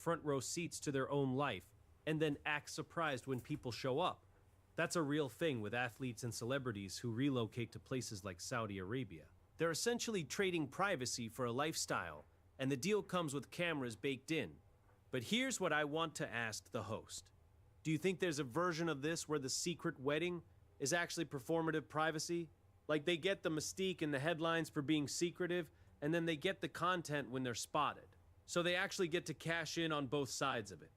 front row seats to their own life and then act surprised when people show up. That's a real thing with athletes and celebrities who relocate to places like Saudi Arabia. They're essentially trading privacy for a lifestyle, and the deal comes with cameras baked in. But here's what I want to ask the host. Do you think there's a version of this where the secret wedding is actually performative privacy? Like they get the mystique in the headlines for being secretive, and then they get the content when they're spotted. So they actually get to cash in on both sides of it.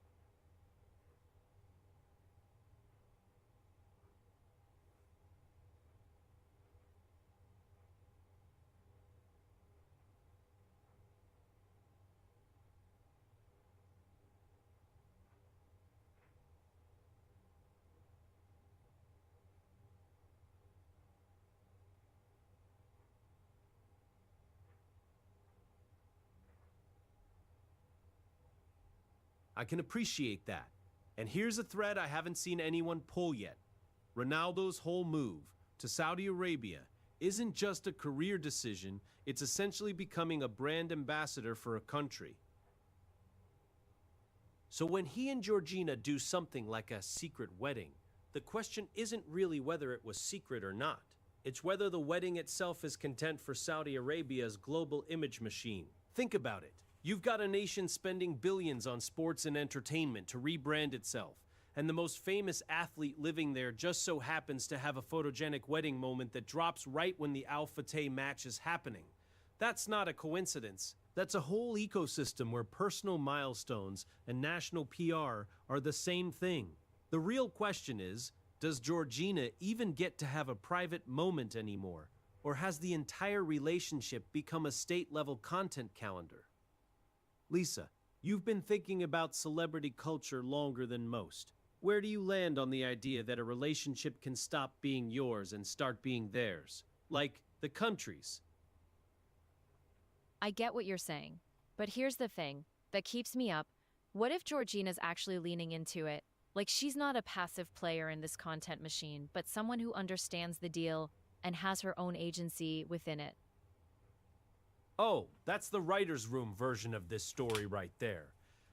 I can appreciate that. And here's a thread I haven't seen anyone pull yet. Ronaldo's whole move to Saudi Arabia isn't just a career decision, it's essentially becoming a brand ambassador for a country. So when he and Georgina do something like a secret wedding, the question isn't really whether it was secret or not. It's whether the wedding itself is content for Saudi Arabia's global image machine. Think about it. You've got a nation spending billions on sports and entertainment to rebrand itself, and the most famous athlete living there just so happens to have a photogenic wedding moment that drops right when the Al Fateh match is happening. That's not a coincidence. That's a whole ecosystem where personal milestones and national PR are the same thing. The real question is, does Georgina even get to have a private moment anymore? Or has the entire relationship become a state-level content calendar? Lisa, you've been thinking about celebrity culture longer than most. Where do you land on the idea that a relationship can stop being yours and start being theirs? Like the country's? I get what you're saying, but here's the thing that keeps me up. What if Georgina's actually leaning into it? Like she's not a passive player in this content machine, but someone who understands the deal and has her own agency within it. Oh, that's the writer's room version of this story right there.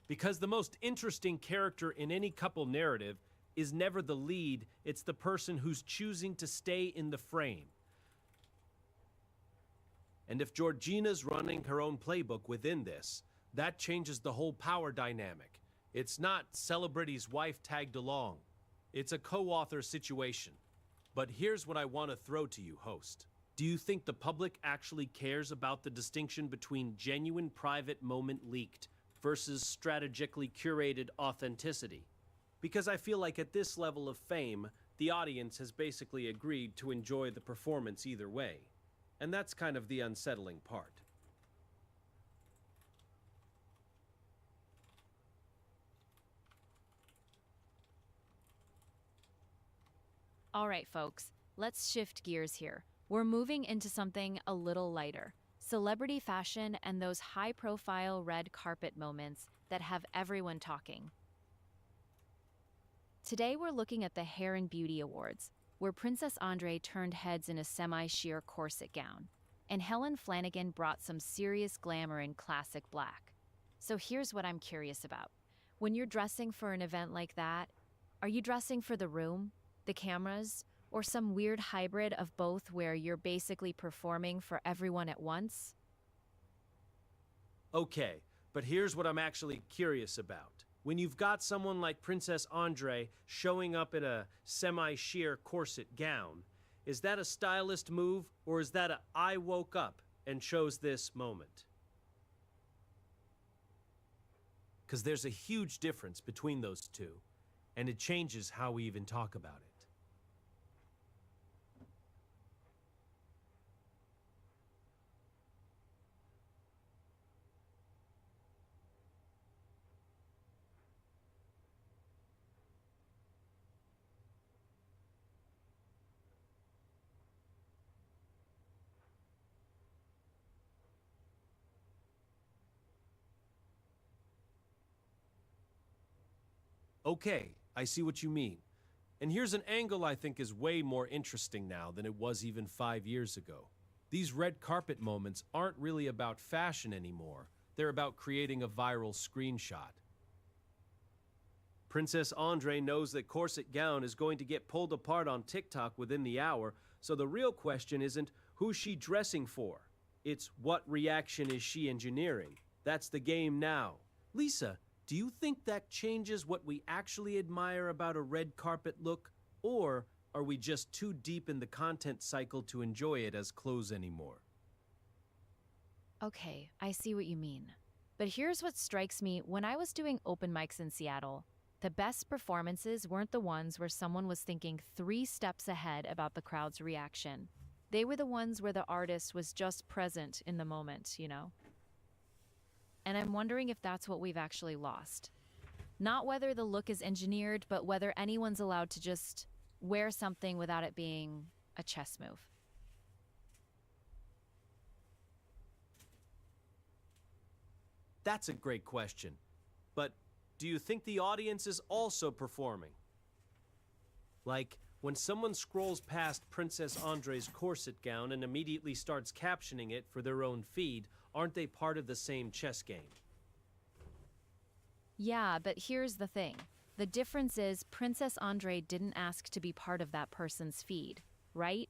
Because the most interesting character in any couple narrative is never the lead, it's the person who's choosing to stay in the frame. And if Georgina's running her own playbook within this, that changes the whole power dynamic. It's not celebrity's wife tagged along. It's a co-author situation. But here's what I want to throw to you, host. Do you think the public actually cares about the distinction between genuine private moment leaked versus strategically curated authenticity? Because I feel like at this level of fame, the audience has basically agreed to enjoy the performance either way. And that's kind of the unsettling part. All right, folks, let's shift gears here. We're moving into something a little lighter. Celebrity fashion and those high-profile red carpet moments that have everyone talking. Today we're looking at the Hair and Beauty Awards, where Princess Andre turned heads in a semi-sheer corset gown, and Helen Flanagan brought some serious glamour in classic black. So here's what I'm curious about. When you're dressing for an event like that, are you dressing for the room, the cameras, or some weird hybrid of both where you're basically performing for everyone at once? Okay, but here's what I'm actually curious about. When you've got someone like Princess Andre showing up in a semi-sheer corset gown, is that a stylist move or is that a I woke up and chose this moment? Because there's a huge difference between those two, and it changes how we even talk about it. Okay, I see what you mean. And here's an angle I think is way more interesting now than it was even 5 years ago. These red carpet moments aren't really about fashion anymore. They're about creating a viral screenshot. Princess Andre knows that corset gown is going to get pulled apart on TikTok within the hour, so the real question isn't who's she dressing for. It's what reaction is she engineering. That's the game now. Lisa, do you think that changes what we actually admire about a red carpet look? Or are we just too deep in the content cycle to enjoy it as clothes anymore? Okay, I see what you mean. But here's what strikes me: when I was doing open mics in Seattle, the best performances weren't the ones where someone was thinking 3 steps ahead about the crowd's reaction. They were the ones where the artist was just present in the moment, you know? And I'm wondering if that's what we've actually lost. Not whether the look is engineered, but whether anyone's allowed to just wear something without it being a chess move. That's a great question. But do you think the audience is also performing? Like, when someone scrolls past Princess Andre's corset gown and immediately starts captioning it for their own feed, aren't they part of the same chess game? Yeah, but here's the thing. The difference is Princess Andre didn't ask to be part of that person's feed, right?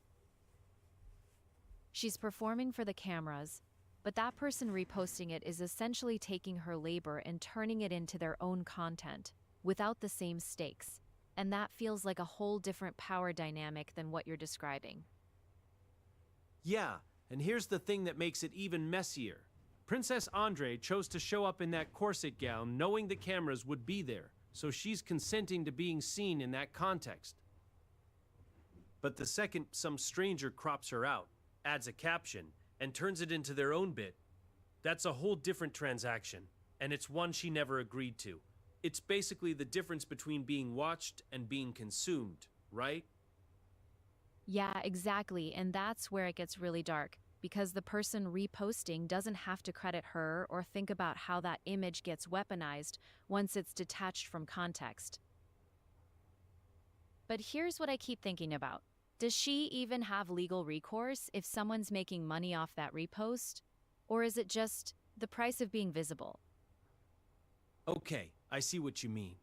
She's performing for the cameras, but that person reposting it is essentially taking her labor and turning it into their own content, without the same stakes. And that feels like a whole different power dynamic than what you're describing. Yeah, and here's the thing that makes it even messier. Princess Andre chose to show up in that corset gown knowing the cameras would be there, so she's consenting to being seen in that context. But the second some stranger crops her out, adds a caption, and turns it into their own bit, that's a whole different transaction, and it's one she never agreed to. It's basically the difference between being watched and being consumed, right? Yeah, exactly, and that's where it gets really dark, because the person reposting doesn't have to credit her or think about how that image gets weaponized once it's detached from context. But here's what I keep thinking about. Does she even have legal recourse if someone's making money off that repost? Or is it just the price of being visible? Okay, I see what you mean.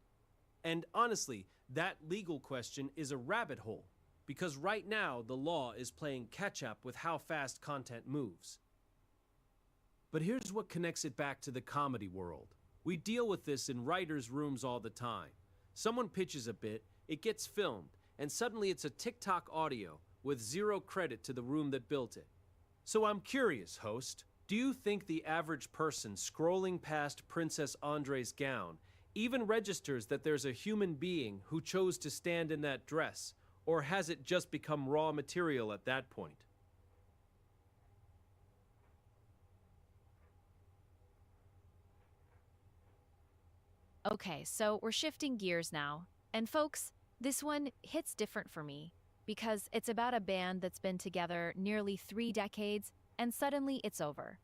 And honestly, that legal question is a rabbit hole, because right now the law is playing catch up with how fast content moves. But here's what connects it back to the comedy world. We deal with this in writers' rooms all the time. Someone pitches a bit, it gets filmed, and suddenly it's a TikTok audio with zero credit to the room that built it. So I'm curious, host, do you think the average person scrolling past Princess Andre's gown even registers that there's a human being who chose to stand in that dress, or has it just become raw material at that point? Okay, so we're shifting gears now. And folks, this one hits different for me because it's about a band that's been together nearly 3 decades and suddenly it's over.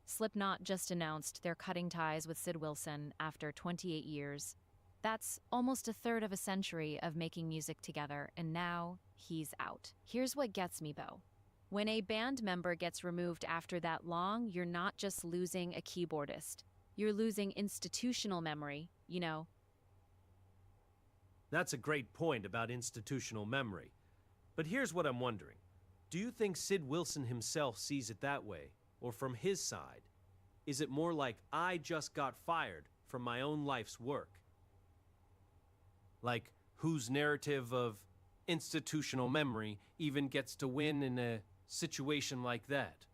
Slipknot just announced they're cutting ties with Sid Wilson after 28 years. That's almost a third of a century of making music together, and now he's out. Here's what gets me though. When a band member gets removed after that long, you're not just losing a keyboardist. You're losing institutional memory, you know. That's a great point about institutional memory. But here's what I'm wondering. Do you think Sid Wilson himself sees it that way? Or from his side? Is it more like I just got fired from my own life's work? Like, whose narrative of institutional memory even gets to win in a situation like that?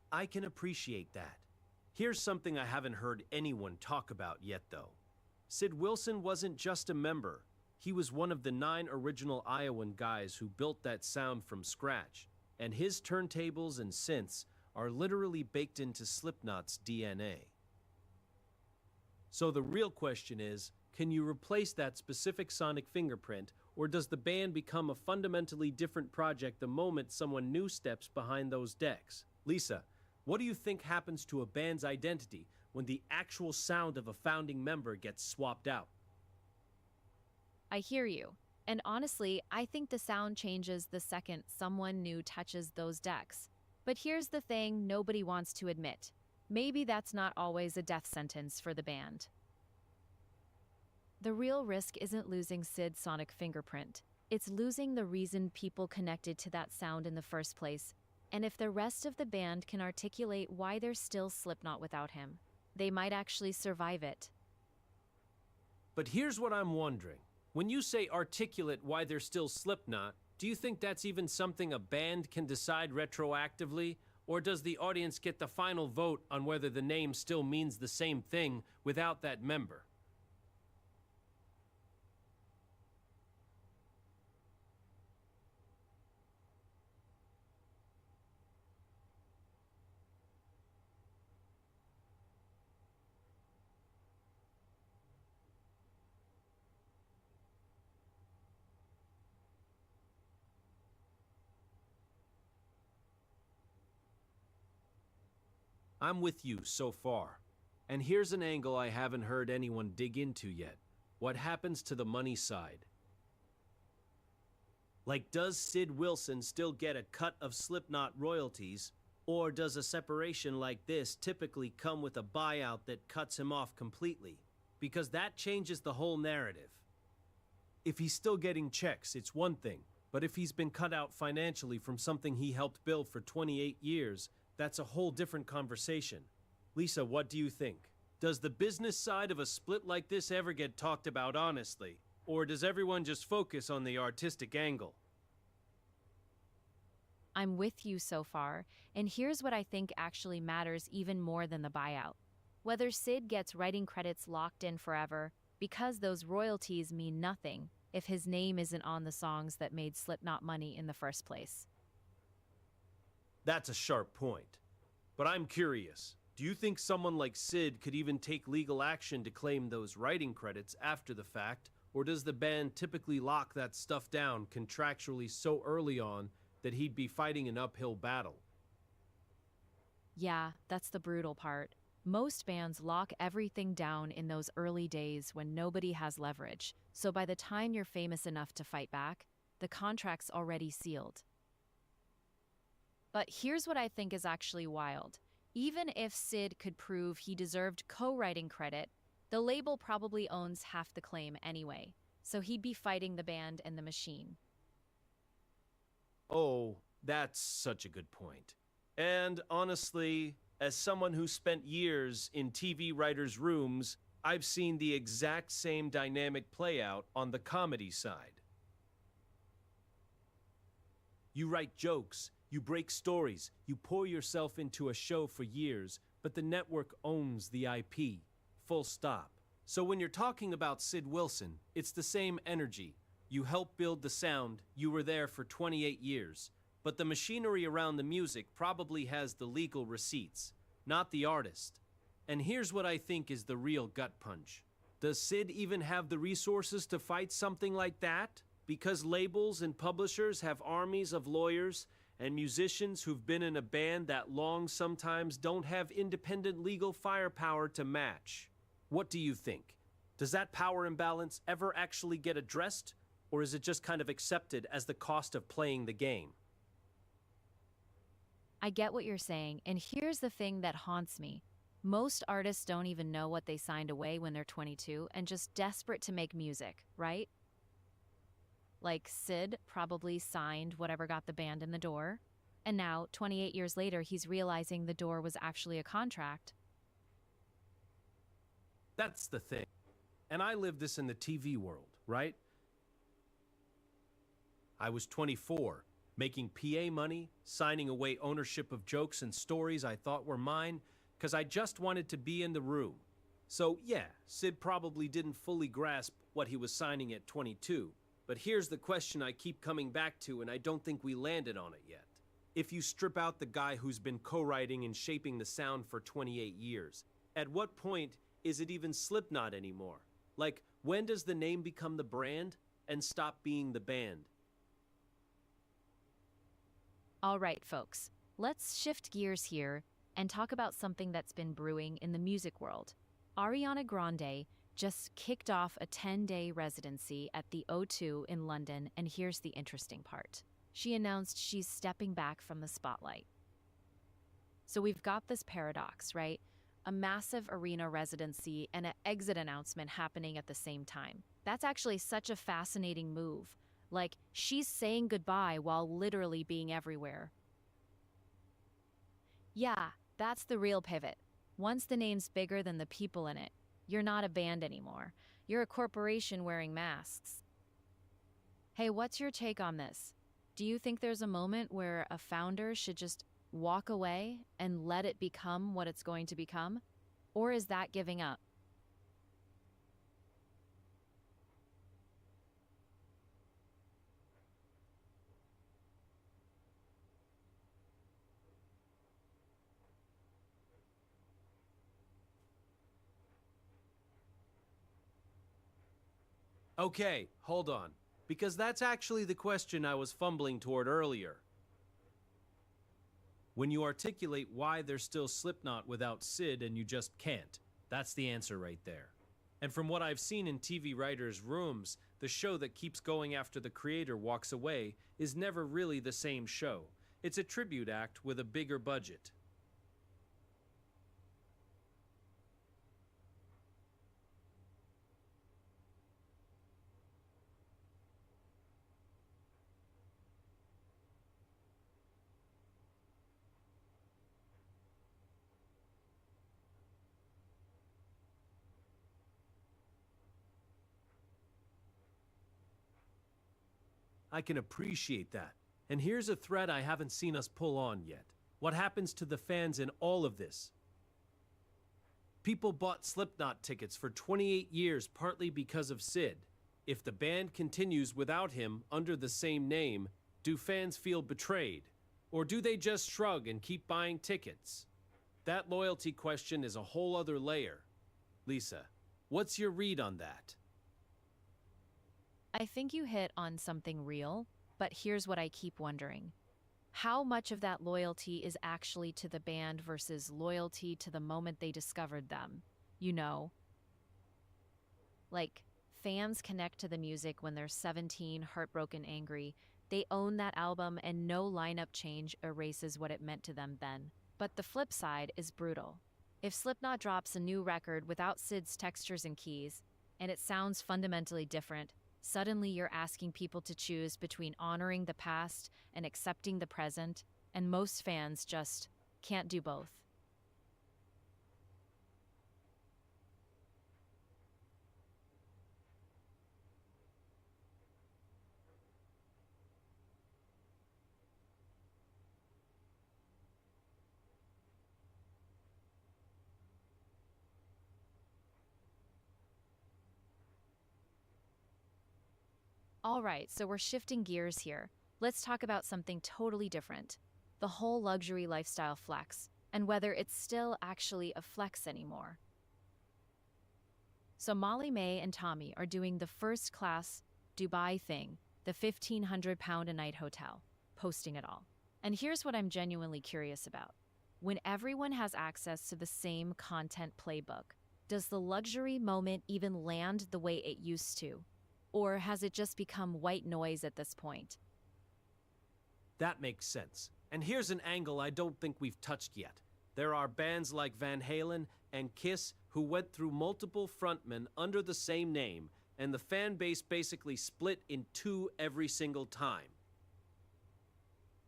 I can appreciate that. Here's something I haven't heard anyone talk about yet, though. Sid Wilson wasn't just a member. He was one of the 9 original Iowan guys who built that sound from scratch, and his turntables and synths are literally baked into Slipknot's DNA. So the real question is, can you replace that specific sonic fingerprint Or does the band become a fundamentally different project the moment someone new steps behind those decks? Lisa, what do you think happens to a band's identity when the actual sound of a founding member gets swapped out? I hear you. And honestly, I think the sound changes the second someone new touches those decks. But here's the thing nobody wants to admit. Maybe that's not always a death sentence for the band. The real risk isn't losing Sid's sonic fingerprint. It's losing the reason people connected to that sound in the first place. And if the rest of the band can articulate why they're still Slipknot without him, they might actually survive it. But here's what I'm wondering. When you say articulate why they're still Slipknot, do you think that's even something a band can decide retroactively? Or does the audience get the final vote on whether the name still means the same thing without that member? I'm with you so far. And here's an angle I haven't heard anyone dig into yet. What happens to the money side? Like, does Sid Wilson still get a cut of Slipknot royalties? Or does a separation like this typically come with a buyout that cuts him off completely? Because that changes the whole narrative. If he's still getting checks, it's one thing. But if he's been cut out financially from something he helped build for 28 years, that's a whole different conversation. Lisa, what do you think? Does the business side of a split like this ever get talked about honestly? Or does everyone just focus on the artistic angle? I'm with you so far, and here's what I think actually matters even more than the buyout. Whether Sid gets writing credits locked in forever, because those royalties mean nothing if his name isn't on the songs that made Slipknot money in the first place. That's a sharp point. But I'm curious, do you think someone like Sid could even take legal action to claim those writing credits after the fact? Or does the band typically lock that stuff down contractually so early on that he'd be fighting an uphill battle? Yeah, that's the brutal part. Most bands lock everything down in those early days when nobody has leverage, so by the time you're famous enough to fight back, the contract's already sealed. But here's what I think is actually wild. Even if Sid could prove he deserved co-writing credit, the label probably owns half the claim anyway, so he'd be fighting the band and the machine. Oh, that's such a good point. And honestly, as someone who spent years in TV writers' rooms, I've seen the exact same dynamic play out on the comedy side. You write jokes, you break stories, you pour yourself into a show for years, but the network owns the IP. Full stop. So when you're talking about Sid Wilson, it's the same energy. You helped build the sound, you were there for 28 years. But the machinery around the music probably has the legal receipts, not the artist. And here's what I think is the real gut punch. Does Sid even have the resources to fight something like that? Because labels and publishers have armies of lawyers, and musicians who've been in a band that long sometimes don't have independent legal firepower to match. What do you think? Does that power imbalance ever actually get addressed? Or is it just kind of accepted as the cost of playing the game? I get what you're saying, and here's the thing that haunts me. Most artists don't even know what they signed away when they're 22 and just desperate to make music, right? Like Sid probably signed whatever got the band in the door, and now, 28 years later, he's realizing the door was actually a contract. That's the thing. And I lived this in the TV world, right? I was 24, making PA money, signing away ownership of jokes and stories I thought were mine, because I just wanted to be in the room. So yeah, Sid probably didn't fully grasp what he was signing at 22. But here's the question I keep coming back to, and I don't think we landed on it yet. If you strip out the guy who's been co-writing and shaping the sound for 28 years, at what point is it even Slipknot anymore? Like, when does the name become the brand? and stop being the band. All right, folks, let's shift gears here and talk about something that's been brewing in the music world. Ariana Grande just kicked off a 10-day residency at the O2 in London, and here's the interesting part. She announced she's stepping back from the spotlight. So we've got this paradox, right? A massive arena residency and an exit announcement happening at the same time. That's actually such a fascinating move. Like, she's saying goodbye while literally being everywhere. Yeah, that's the real pivot. Once the name's bigger than the people in it, you're not a band anymore. You're a corporation wearing masks. Hey, what's your take on this? Do you think there's a moment where a founder should just walk away and let it become what it's going to become? Or is that giving up? Okay, hold on, because that's actually the question I was fumbling toward earlier. When you articulate why there's still Slipknot without Sid and you just can't, that's the answer right there. And from what I've seen in TV writers' rooms, the show that keeps going after the creator walks away is never really the same show. It's a tribute act with a bigger budget. I can appreciate that. And here's a thread I haven't seen us pull on yet. What happens to the fans in all of this? People bought Slipknot tickets for 28 years partly because of Sid. If the band continues without him under the same name, do fans feel betrayed? Or do they just shrug and keep buying tickets? That loyalty question is a whole other layer. Lisa, what's your read on that? I think you hit on something real, but here's what I keep wondering. How much of that loyalty is actually to the band versus loyalty to the moment they discovered them? You know, like, fans connect to the music when they're 17, heartbroken, angry. They own that album, and no lineup change erases what it meant to them then. But the flip side is brutal. If Slipknot drops a new record without Sid's textures and keys, and it sounds fundamentally different, suddenly you're asking people to choose between honoring the past and accepting the present, and most fans just can't do both. All right, so we're shifting gears here. Let's talk about something totally different. The whole luxury lifestyle flex, and whether it's still actually a flex anymore. So Molly May and Tommy are doing the first class Dubai thing, the £1,500 a night hotel, posting it all. And here's what I'm genuinely curious about. When everyone has access to the same content playbook, does the luxury moment even land the way it used to? Or has it just become white noise at this point? That makes sense. And here's an angle I don't think we've touched yet. There are bands like Van Halen and Kiss who went through multiple frontmen under the same name, and the fan base basically split in two every single time.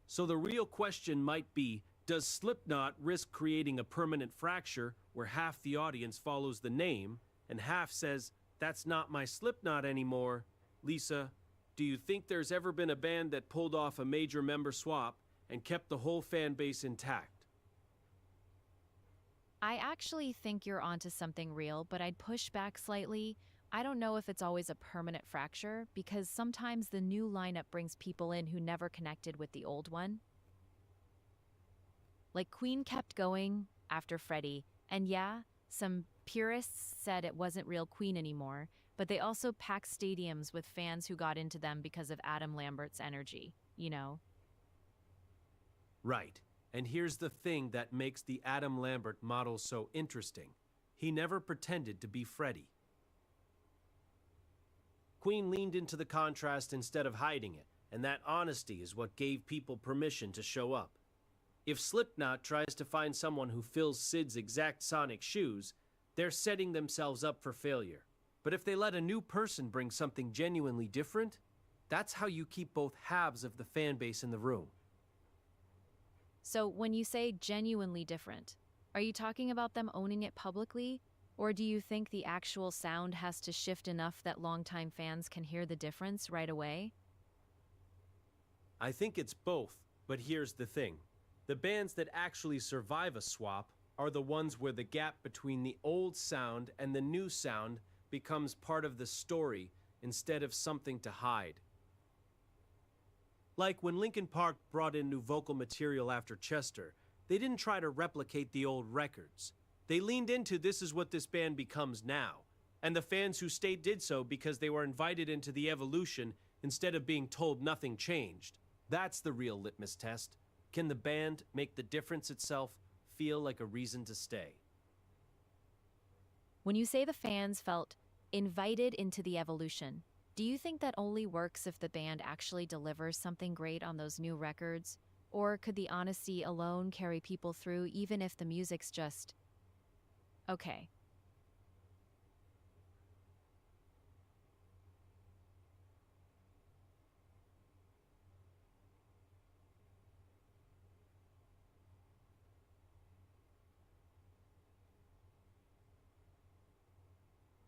So the real question might be, does Slipknot risk creating a permanent fracture where half the audience follows the name and half says, "That's not my Slipknot anymore"? Lisa, do you think there's ever been a band that pulled off a major member swap and kept the whole fan base intact? I actually think you're onto something real, but I'd push back slightly. I don't know if it's always a permanent fracture, because sometimes the new lineup brings people in who never connected with the old one. Like Queen kept going after Freddie, and yeah, some purists said it wasn't real Queen anymore, but they also packed stadiums with fans who got into them because of Adam Lambert's energy, you know? Right. And here's the thing that makes the Adam Lambert model so interesting. He never pretended to be Freddie. Queen leaned into the contrast instead of hiding it, and that honesty is what gave people permission to show up. If Slipknot tries to find someone who fills Sid's exact sonic shoes, they're setting themselves up for failure. But if they let a new person bring something genuinely different, that's how you keep both halves of the fan base in the room. So when you say genuinely different, are you talking about them owning it publicly? Or do you think the actual sound has to shift enough that longtime fans can hear the difference right away? I think it's both, but here's the thing. The bands that actually survive a swap are the ones where the gap between the old sound and the new sound becomes part of the story instead of something to hide. Like when Linkin Park brought in new vocal material after Chester, they didn't try to replicate the old records. They leaned into this is what this band becomes now, and the fans who stayed did so because they were invited into the evolution instead of being told nothing changed. That's the real litmus test. Can the band make the difference itself feel like a reason to stay? When you say the fans felt invited into the evolution, do you think that only works if the band actually delivers something great on those new records? Or could the honesty alone carry people through even if the music's just okay?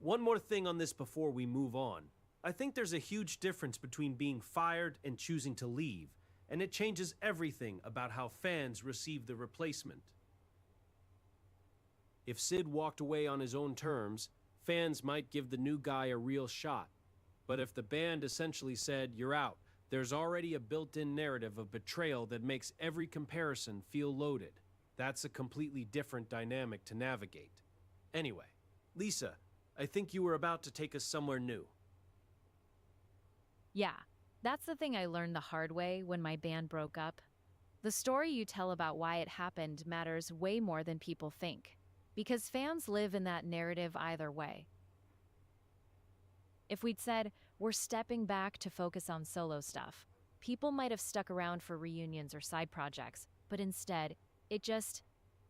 One more thing on this before we move on. I think there's a huge difference between being fired and choosing to leave, and it changes everything about how fans receive the replacement. If Sid walked away on his own terms, fans might give the new guy a real shot. But if the band essentially said, "You're out," there's already a built-in narrative of betrayal that makes every comparison feel loaded. That's a completely different dynamic to navigate. Anyway, Lisa, I think you were about to take us somewhere new. Yeah, that's the thing I learned the hard way when my band broke up. The story you tell about why it happened matters way more than people think, because fans live in that narrative either way. If we'd said, we're stepping back to focus on solo stuff, people might have stuck around for reunions or side projects, but instead, it just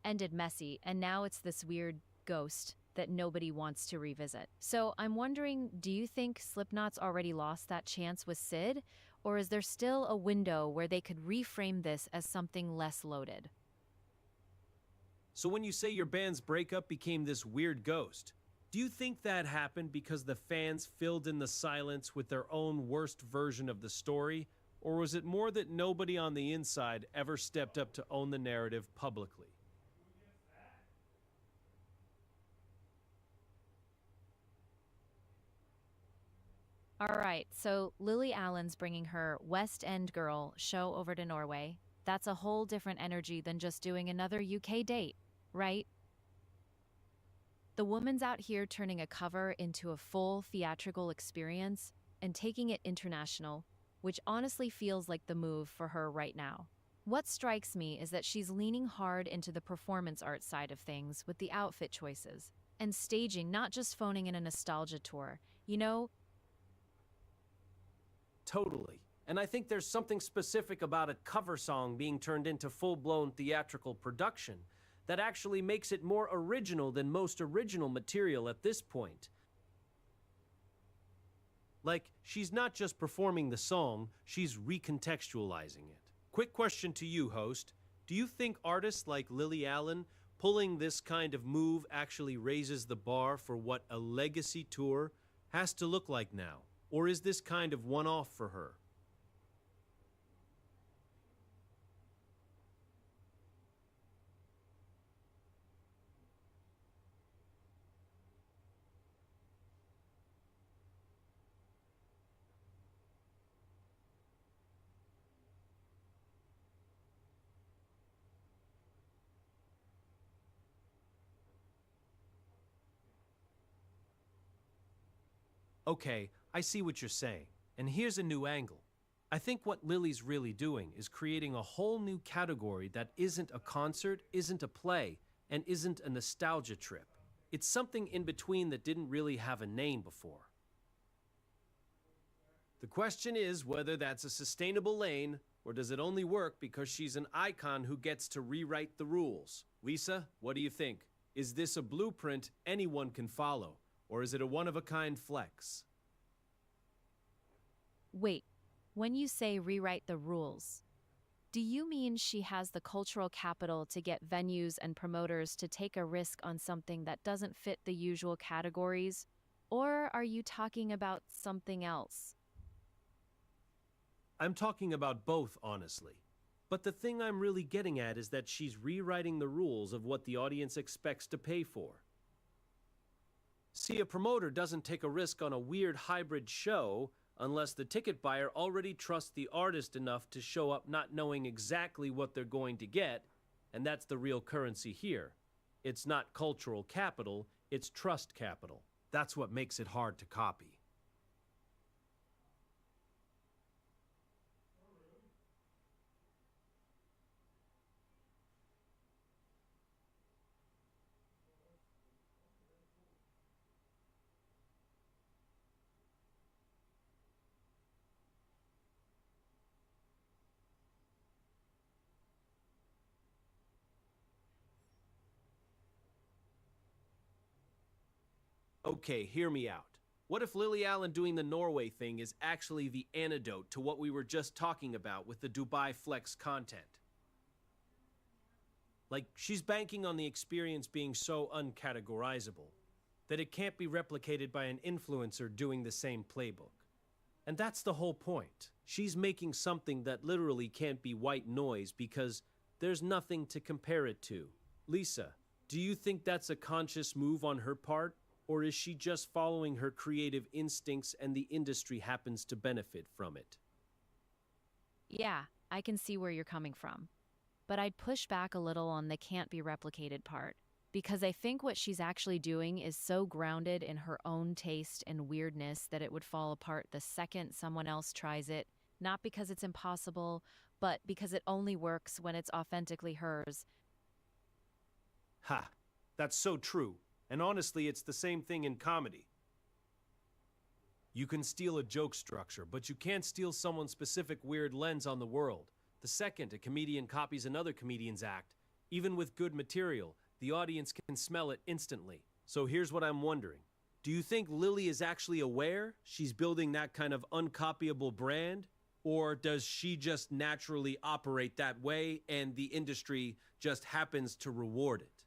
ended messy, and now it's this weird ghost that nobody wants to revisit. So I'm wondering, do you think Slipknot's already lost that chance with Sid? Or is there still a window where they could reframe this as something less loaded? So when you say your band's breakup became this weird ghost, do you think that happened because the fans filled in the silence with their own worst version of the story? Or was it more that nobody on the inside ever stepped up to own the narrative publicly? All right, so Lily Allen's bringing her West End Girl show over to Norway. That's a whole different energy than just doing another UK date, right? The woman's out here turning a cover into a full theatrical experience and taking it international, which honestly feels like the move for her right now. What strikes me is that she's leaning hard into the performance art side of things with the outfit choices and staging, not just phoning in a nostalgia tour. You know, Totally. And I think there's something specific about a cover song being turned into full-blown theatrical production that actually makes it more original than most original material at this point. Like, she's not just performing the song, she's recontextualizing it. Quick question to you, host. Do you think artists like Lily Allen pulling this kind of move actually raises the bar for what a legacy tour has to look like now? Or is this kind of one-off for her? Okay, I see what you're saying. And here's a new angle. I think what Lily's really doing is creating a whole new category that isn't a concert, isn't a play, and isn't a nostalgia trip. It's something in between that didn't really have a name before. The question is whether that's a sustainable lane, or does it only work because she's an icon who gets to rewrite the rules? Lisa, what do you think? Is this a blueprint anyone can follow, or is it a one-of-a-kind flex? Wait, when you say rewrite the rules, do you mean she has the cultural capital to get venues and promoters to take a risk on something that doesn't fit the usual categories? Or are you talking about something else? I'm talking about both, honestly. But the thing I'm really getting at is that she's rewriting the rules of what the audience expects to pay for. See, a promoter doesn't take a risk on a weird hybrid show unless the ticket buyer already trusts the artist enough to show up not knowing exactly what they're going to get, and that's the real currency here. It's not cultural capital, it's trust capital. That's what makes it hard to copy. Okay, hear me out. What if Lily Allen doing the Norway thing is actually the antidote to what we were just talking about with the Dubai Flex content? Like, she's banking on the experience being so uncategorizable that it can't be replicated by an influencer doing the same playbook. And that's the whole point. She's making something that literally can't be white noise because there's nothing to compare it to. Lisa, do you think that's a conscious move on her part? Or is she just following her creative instincts and the industry happens to benefit from it? Yeah, I can see where you're coming from. But I'd push back a little on the can't be replicated part, because I think what she's actually doing is so grounded in her own taste and weirdness that it would fall apart the second someone else tries it, not because it's impossible, but because it only works when it's authentically hers. Ha! That's so true. And honestly, it's the same thing in comedy. You can steal a joke structure, but you can't steal someone's specific weird lens on the world. The second a comedian copies another comedian's act, even with good material, the audience can smell it instantly. So here's what I'm wondering. Do you think Lily is actually aware she's building that kind of uncopyable brand? Or does she just naturally operate that way and the industry just happens to reward it?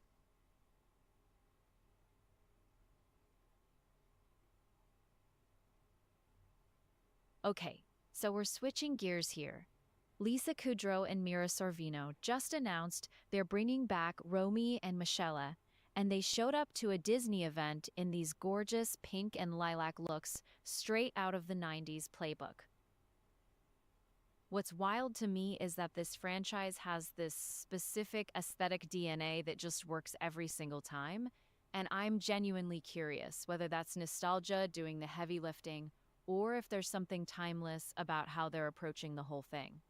Okay, so we're switching gears here. Lisa Kudrow and Mira Sorvino just announced they're bringing back Romy and Michelle, and they showed up to a Disney event in these gorgeous pink and lilac looks straight out of the 90s playbook. What's wild to me is that this franchise has this specific aesthetic DNA that just works every single time, and I'm genuinely curious whether that's nostalgia doing the heavy lifting or if there's something timeless about how they're approaching the whole thing.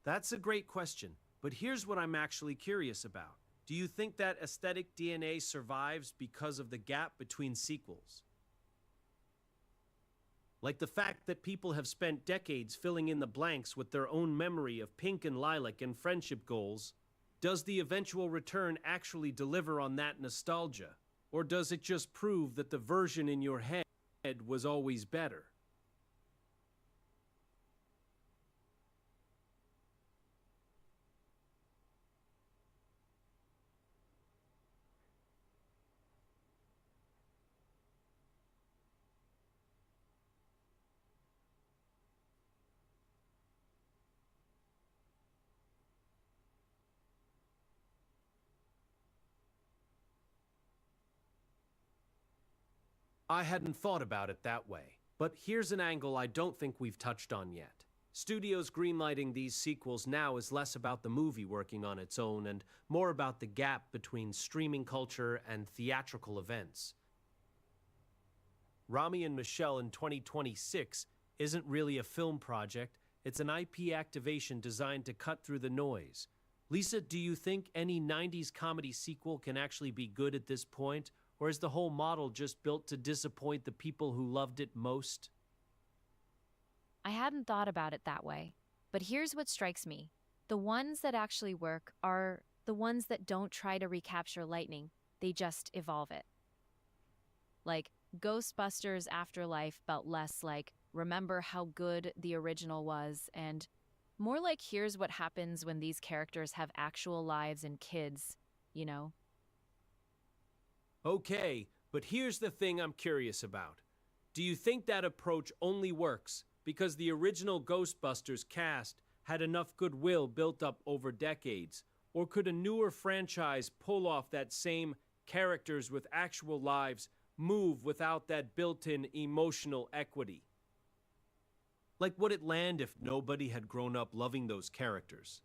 That's a great question, but here's what I'm actually curious about. Do you think that aesthetic DNA survives because of the gap between sequels? Like the fact that people have spent decades filling in the blanks with their own memory of pink and lilac and friendship goals. Does the eventual return actually deliver on that nostalgia? Or does it just prove that the version in your head was always better? I hadn't thought about it that way, but here's an angle I don't think we've touched on yet. Studios greenlighting these sequels now is less about the movie working on its own and more about the gap between streaming culture and theatrical events. Rami and Michelle in 2026 isn't really a film project, it's an IP activation designed to cut through the noise. Lisa, do you think any 90s comedy sequel can actually be good at this point, or is the whole model just built to disappoint the people who loved it most? I hadn't thought about it that way. But here's what strikes me. The ones that actually work are the ones that don't try to recapture lightning, they just evolve it. Like, Ghostbusters Afterlife felt less like, remember how good the original was, and more like, here's what happens when these characters have actual lives and kids, you know? Okay, but here's the thing I'm curious about. Do you think that approach only works because the original Ghostbusters cast had enough goodwill built up over decades? Or could a newer franchise pull off that same characters with actual lives move without that built-in emotional equity? Like, would it land if nobody had grown up loving those characters?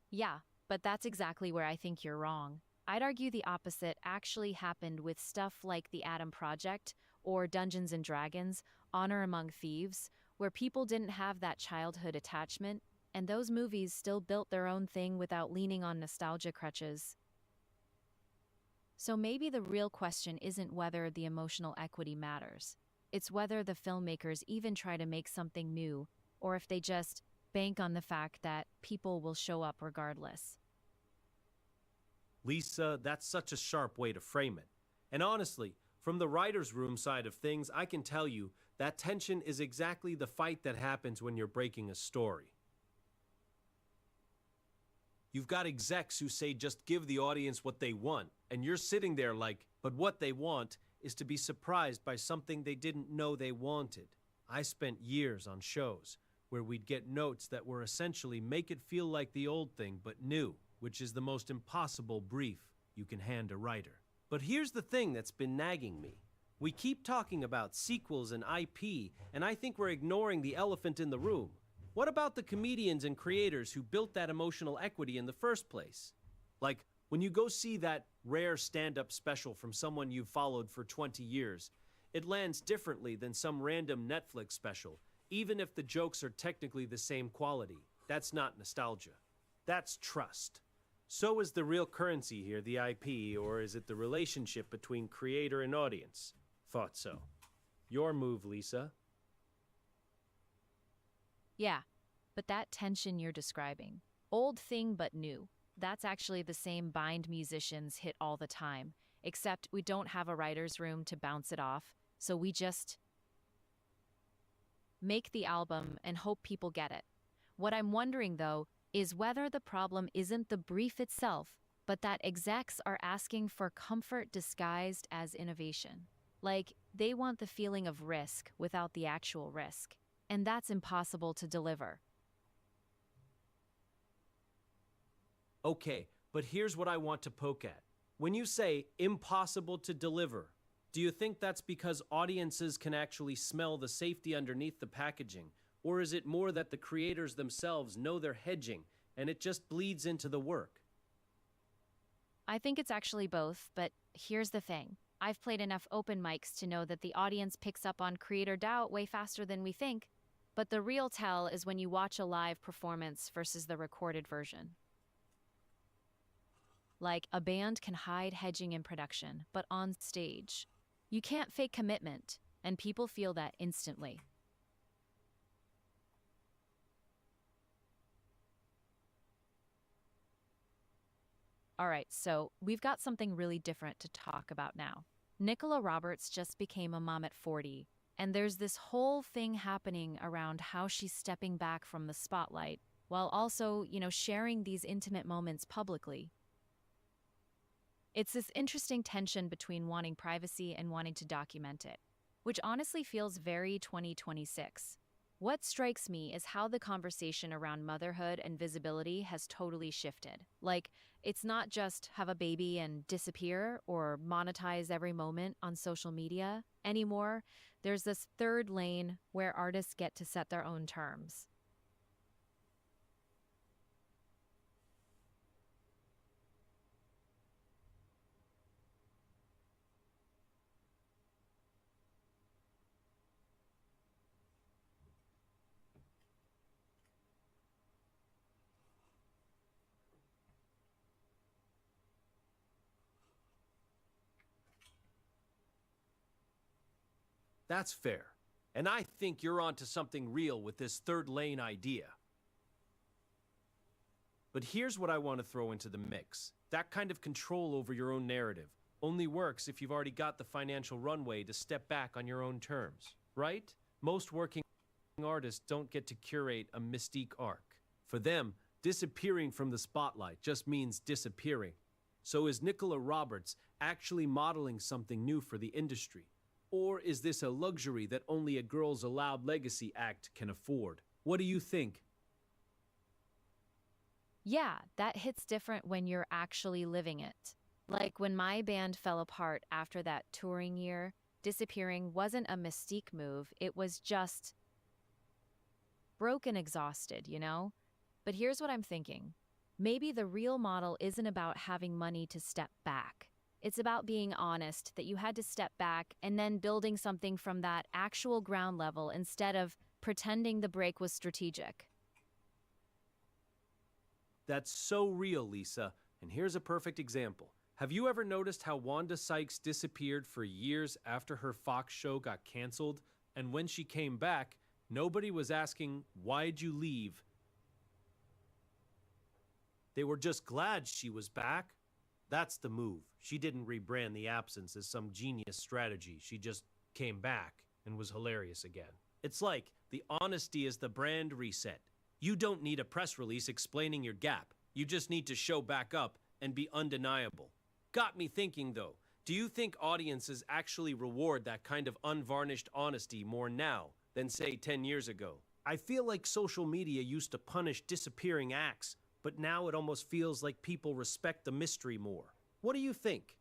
Yeah, but that's exactly where I think you're wrong. I'd argue the opposite actually happened with stuff like the Atom Project or Dungeons and Dragons, Honor Among Thieves, where people didn't have that childhood attachment, and those movies still built their own thing without leaning on nostalgia crutches. So maybe the real question isn't whether the emotional equity matters. It's whether the filmmakers even try to make something new, or if they just bank on the fact that people will show up regardless. Lisa, that's such a sharp way to frame it. And honestly, from the writer's room side of things, I can tell you that tension is exactly the fight that happens when you're breaking a story. You've got execs who say just give the audience what they want, and you're sitting there like, but what they want is to be surprised by something they didn't know they wanted. I spent years on shows where we'd get notes that were essentially make it feel like the old thing but new, which is the most impossible brief you can hand a writer. But here's the thing that's been nagging me. We keep talking about sequels and IP, and I think we're ignoring the elephant in the room. What about the comedians and creators who built that emotional equity in the first place? Like, when you go see that rare stand-up special from someone you've followed for 20 years, it lands differently than some random Netflix special, even if the jokes are technically the same quality. That's not nostalgia. That's trust. So is the real currency here the IP, or is it the relationship between creator and audience? Thought so. Your move, Lisa. Yeah, but that tension you're describing, old thing but new, that's actually the same bind musicians hit all the time, except we don't have a writer's room to bounce it off, so we just make the album and hope people get it. What I'm wondering, though, is whether the problem isn't the brief itself, but that execs are asking for comfort disguised as innovation. Like, they want the feeling of risk without the actual risk, and that's impossible to deliver. Okay, but here's what I want to poke at. When you say impossible to deliver, do you think that's because audiences can actually smell the safety underneath the packaging? Or is it more that the creators themselves know they're hedging and it just bleeds into the work? I think it's actually both, but here's the thing. I've played enough open mics to know that the audience picks up on creator doubt way faster than we think, but the real tell is when you watch a live performance versus the recorded version. Like, a band can hide hedging in production, but on stage, you can't fake commitment, and people feel that instantly. All right, so we've got something really different to talk about now. Nicola Roberts just became a mom at 40, and there's this whole thing happening around how she's stepping back from the spotlight while also, sharing these intimate moments publicly. It's this interesting tension between wanting privacy and wanting to document it, which honestly feels very 2026. What strikes me is how the conversation around motherhood and visibility has totally shifted. Like, it's not just have a baby and disappear or monetize every moment on social media anymore. There's this third lane where artists get to set their own terms. That's fair. And I think you're onto something real with this third lane idea. But here's what I want to throw into the mix. That kind of control over your own narrative only works if you've already got the financial runway to step back on your own terms, right? Most working artists don't get to curate a mystique arc. For them, disappearing from the spotlight just means disappearing. So is Nicola Roberts actually modeling something new for the industry? Or is this a luxury that only a Girls Aloud Legacy act can afford? What do you think? Yeah, that hits different when you're actually living it. Like when my band fell apart after that touring year, disappearing wasn't a mystique move, it was just broke and exhausted, you know? But here's what I'm thinking. Maybe the real model isn't about having money to step back. It's about being honest that you had to step back and then building something from that actual ground level instead of pretending the break was strategic. That's so real, Lisa. And here's a perfect example. Have you ever noticed how Wanda Sykes disappeared for years after her Fox show got canceled? And when she came back, nobody was asking, "Why'd you leave?" They were just glad she was back. That's the move. She didn't rebrand the absence as some genius strategy. She just came back and was hilarious again. It's like the honesty is the brand reset. You don't need a press release explaining your gap. You just need to show back up and be undeniable. Got me thinking though, do you think audiences actually reward that kind of unvarnished honesty more now than say 10 years ago? I feel like social media used to punish disappearing acts, but now it almost feels like people respect the mystery more. What do you think?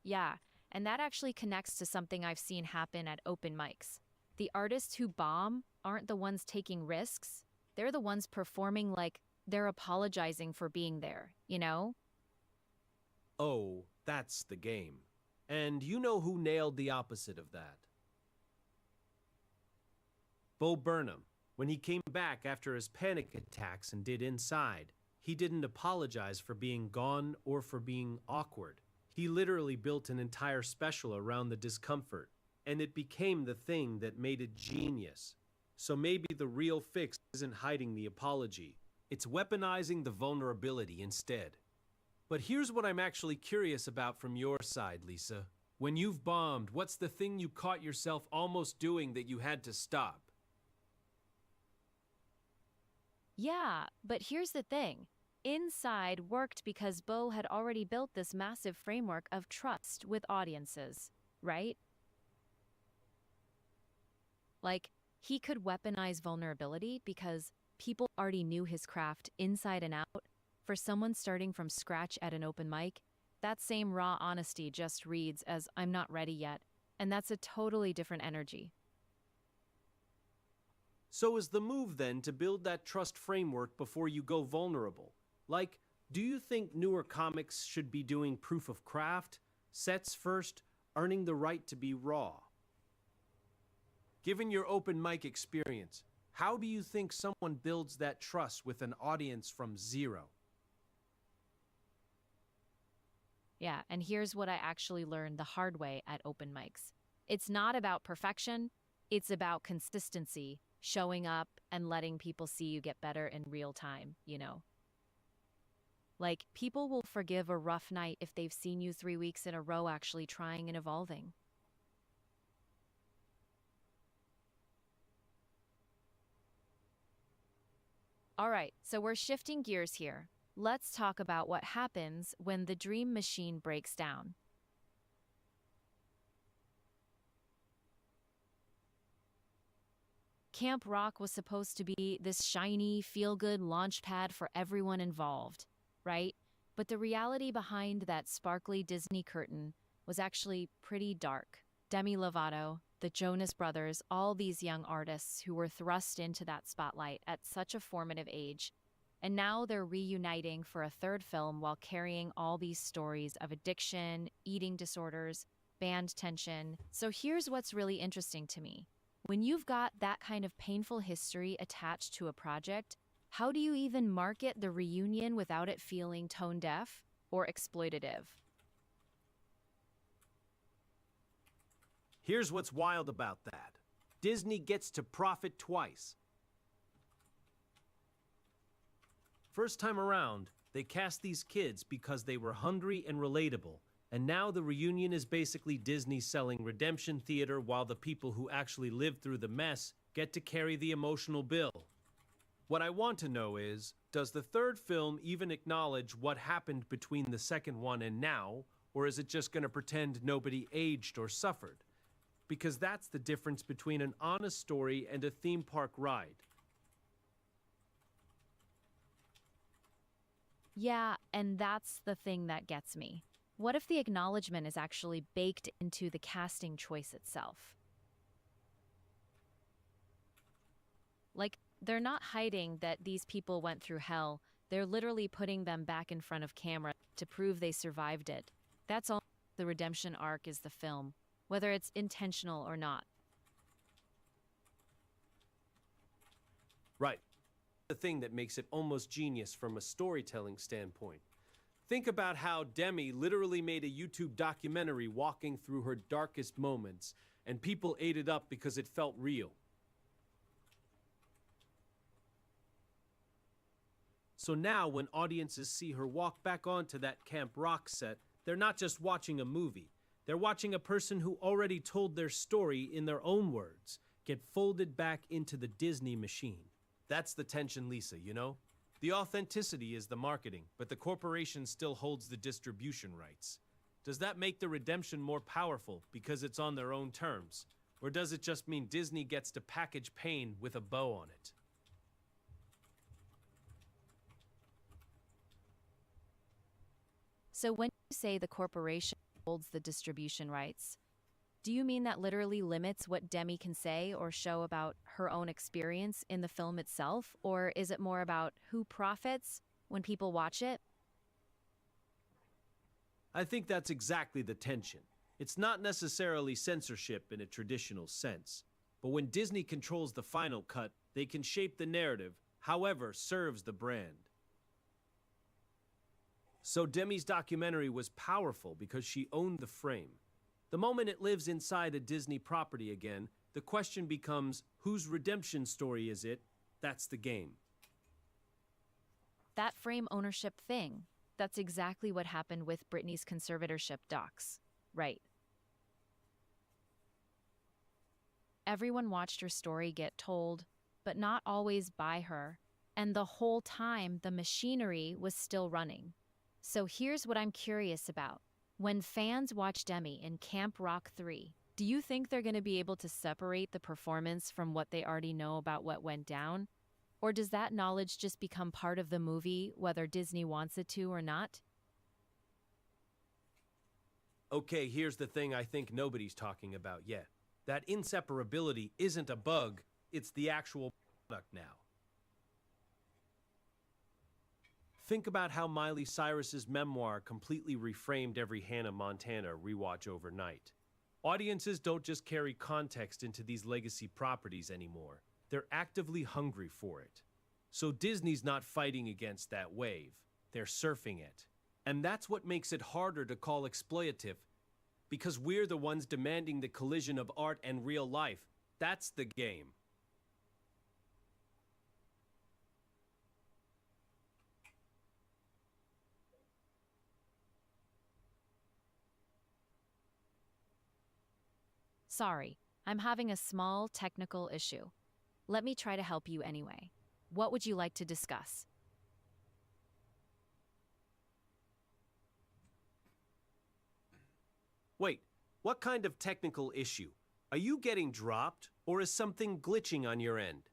Yeah, and that actually connects to something I've seen happen at open mics. The artists who bomb aren't the ones taking risks. They're the ones performing like they're apologizing for being there, you know? Oh, that's the game. And you know who nailed the opposite of that? Bo Burnham. When he came back after his panic attacks and did Inside, he didn't apologize for being gone or for being awkward. He literally built an entire special around the discomfort, and it became the thing that made it genius. So maybe the real fix isn't hiding the apology. It's weaponizing the vulnerability instead. But here's what I'm actually curious about from your side, Lisa. When you've bombed, what's the thing you caught yourself almost doing that you had to stop? Yeah, but here's the thing. Inside worked because Bo had already built this massive framework of trust with audiences, right? Like, he could weaponize vulnerability because people already knew his craft inside and out. For someone starting from scratch at an open mic, that same raw honesty just reads as "I'm not ready yet," and that's a totally different energy. So is the move then to build that trust framework before you go vulnerable? Like, do you think newer comics should be doing proof of craft, sets first, earning the right to be raw? Given your open mic experience, how do you think someone builds that trust with an audience from zero? Yeah, and here's what I actually learned the hard way at open mics. It's not about perfection, it's about consistency, showing up and letting people see you get better in real time, you know? Like, people will forgive a rough night if they've seen you 3 weeks in a row actually trying and evolving. All right, so we're shifting gears here. Let's talk about what happens when the dream machine breaks down. Camp Rock was supposed to be this shiny, feel-good launch pad for everyone involved, right? But the reality behind that sparkly Disney curtain was actually pretty dark. Demi Lovato, the Jonas Brothers, all these young artists who were thrust into that spotlight at such a formative age. And now they're reuniting for a third film while carrying all these stories of addiction, eating disorders, band tension. So here's what's really interesting to me. When you've got that kind of painful history attached to a project, how do you even market the reunion without it feeling tone deaf or exploitative? Here's what's wild about that. Disney gets to profit twice. First time around, they cast these kids because they were hungry and relatable, and now the reunion is basically Disney selling redemption theater while the people who actually lived through the mess get to carry the emotional bill. What I want to know is, does the third film even acknowledge what happened between the second one and now, or is it just going to pretend nobody aged or suffered? Because that's the difference between an honest story and a theme park ride. Yeah, and that's the thing that gets me. What if the acknowledgement is actually baked into the casting choice itself? Like, they're not hiding that these people went through hell. They're literally putting them back in front of camera to prove they survived it. That's all the redemption arc is the film, whether it's intentional or not. Right. The thing that makes it almost genius from a storytelling standpoint. Think about how Demi literally made a YouTube documentary walking through her darkest moments, and people ate it up because it felt real. So now when audiences see her walk back onto that Camp Rock set, they're not just watching a movie. They're watching a person who already told their story in their own words get folded back into the Disney machine. That's the tension, Lisa, you know? The authenticity is the marketing, but the corporation still holds the distribution rights. Does that make the redemption more powerful because it's on their own terms? Or does it just mean Disney gets to package pain with a bow on it? So when you say the corporation holds the distribution rights, do you mean that literally limits what Demi can say or show about her own experience in the film itself? Or is it more about who profits when people watch it? I think that's exactly the tension. It's not necessarily censorship in a traditional sense, but when Disney controls the final cut, they can shape the narrative, however serves the brand. So Demi's documentary was powerful because she owned the frame. The moment it lives inside a Disney property again, the question becomes, whose redemption story is it? That's the game. That frame ownership thing, that's exactly what happened with Britney's conservatorship docs, right? Everyone watched her story get told, but not always by her, and the whole time the machinery was still running. So here's what I'm curious about. When fans watch Demi in Camp Rock 3, do you think they're going to be able to separate the performance from what they already know about what went down? Or does that knowledge just become part of the movie, whether Disney wants it to or not? Okay, here's the thing I think nobody's talking about yet. That inseparability isn't a bug, it's the actual product now. Think about how Miley Cyrus's memoir completely reframed every Hannah Montana rewatch overnight. Audiences don't just carry context into these legacy properties anymore. They're actively hungry for it. So Disney's not fighting against that wave. They're surfing it. And that's what makes it harder to call exploitative, because we're the ones demanding the collision of art and real life. That's the game. Sorry, I'm having a small technical issue. Let me try to help you anyway. What would you like to discuss? Wait, what kind of technical issue? Are you getting dropped, or is something glitching on your end?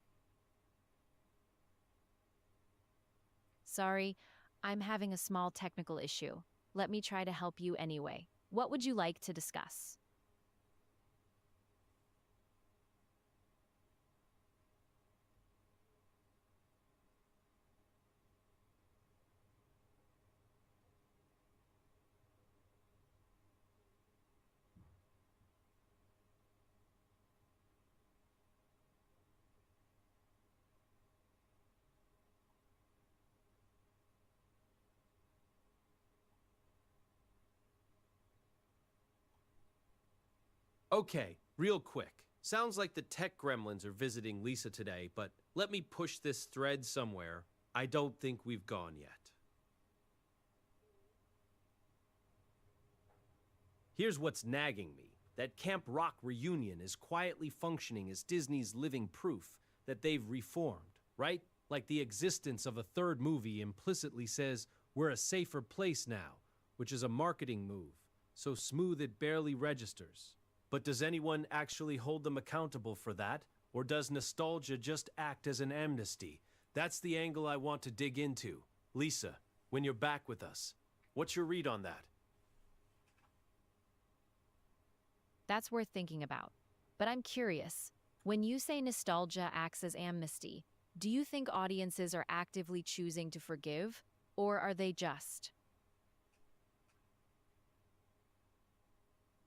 Sorry, I'm having a small technical issue. Let me try to help you anyway. What would you like to discuss? Okay, Real quick, sounds like the tech gremlins are visiting Lisa today, but let me push this thread somewhere. I don't think we've gone yet. Here's what's nagging me. That Camp Rock reunion is quietly functioning as Disney's living proof that they've reformed, right? Like the existence of a third movie implicitly says we're a safer place now, which is a marketing move, so smooth it barely registers. But does anyone actually hold them accountable for that? Or does nostalgia just act as an amnesty? That's the angle I want to dig into. Lisa, when you're back with us, what's your read on that? That's worth thinking about. But I'm curious, when you say nostalgia acts as amnesty, do you think audiences are actively choosing to forgive, or are they just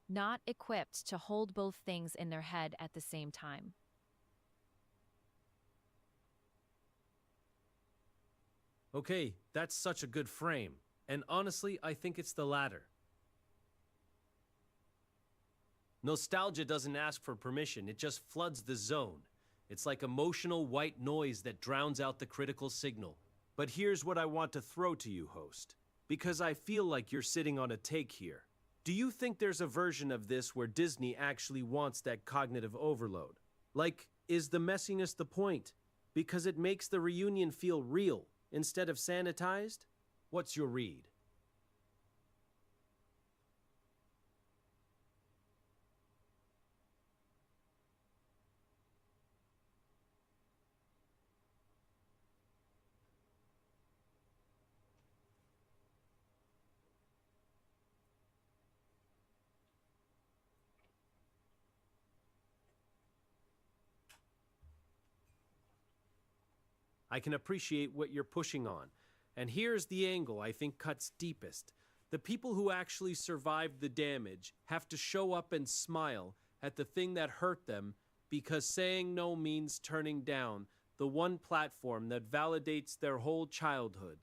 not equipped to hold both things in their head at the same time? Okay, that's such a good frame. And honestly, I think it's the latter. Nostalgia doesn't ask for permission, it just floods the zone. It's like emotional white noise that drowns out the critical signal. But here's what I want to throw to you, host, because I feel like you're sitting on a take here. Do you think there's a version of this where Disney actually wants that cognitive overload? Like, is the messiness the point? Because it makes the reunion feel real instead of sanitized? What's your read? I can appreciate what you're pushing on. And here's the angle I think cuts deepest. The people who actually survived the damage have to show up and smile at the thing that hurt them because saying no means turning down the one platform that validates their whole childhood.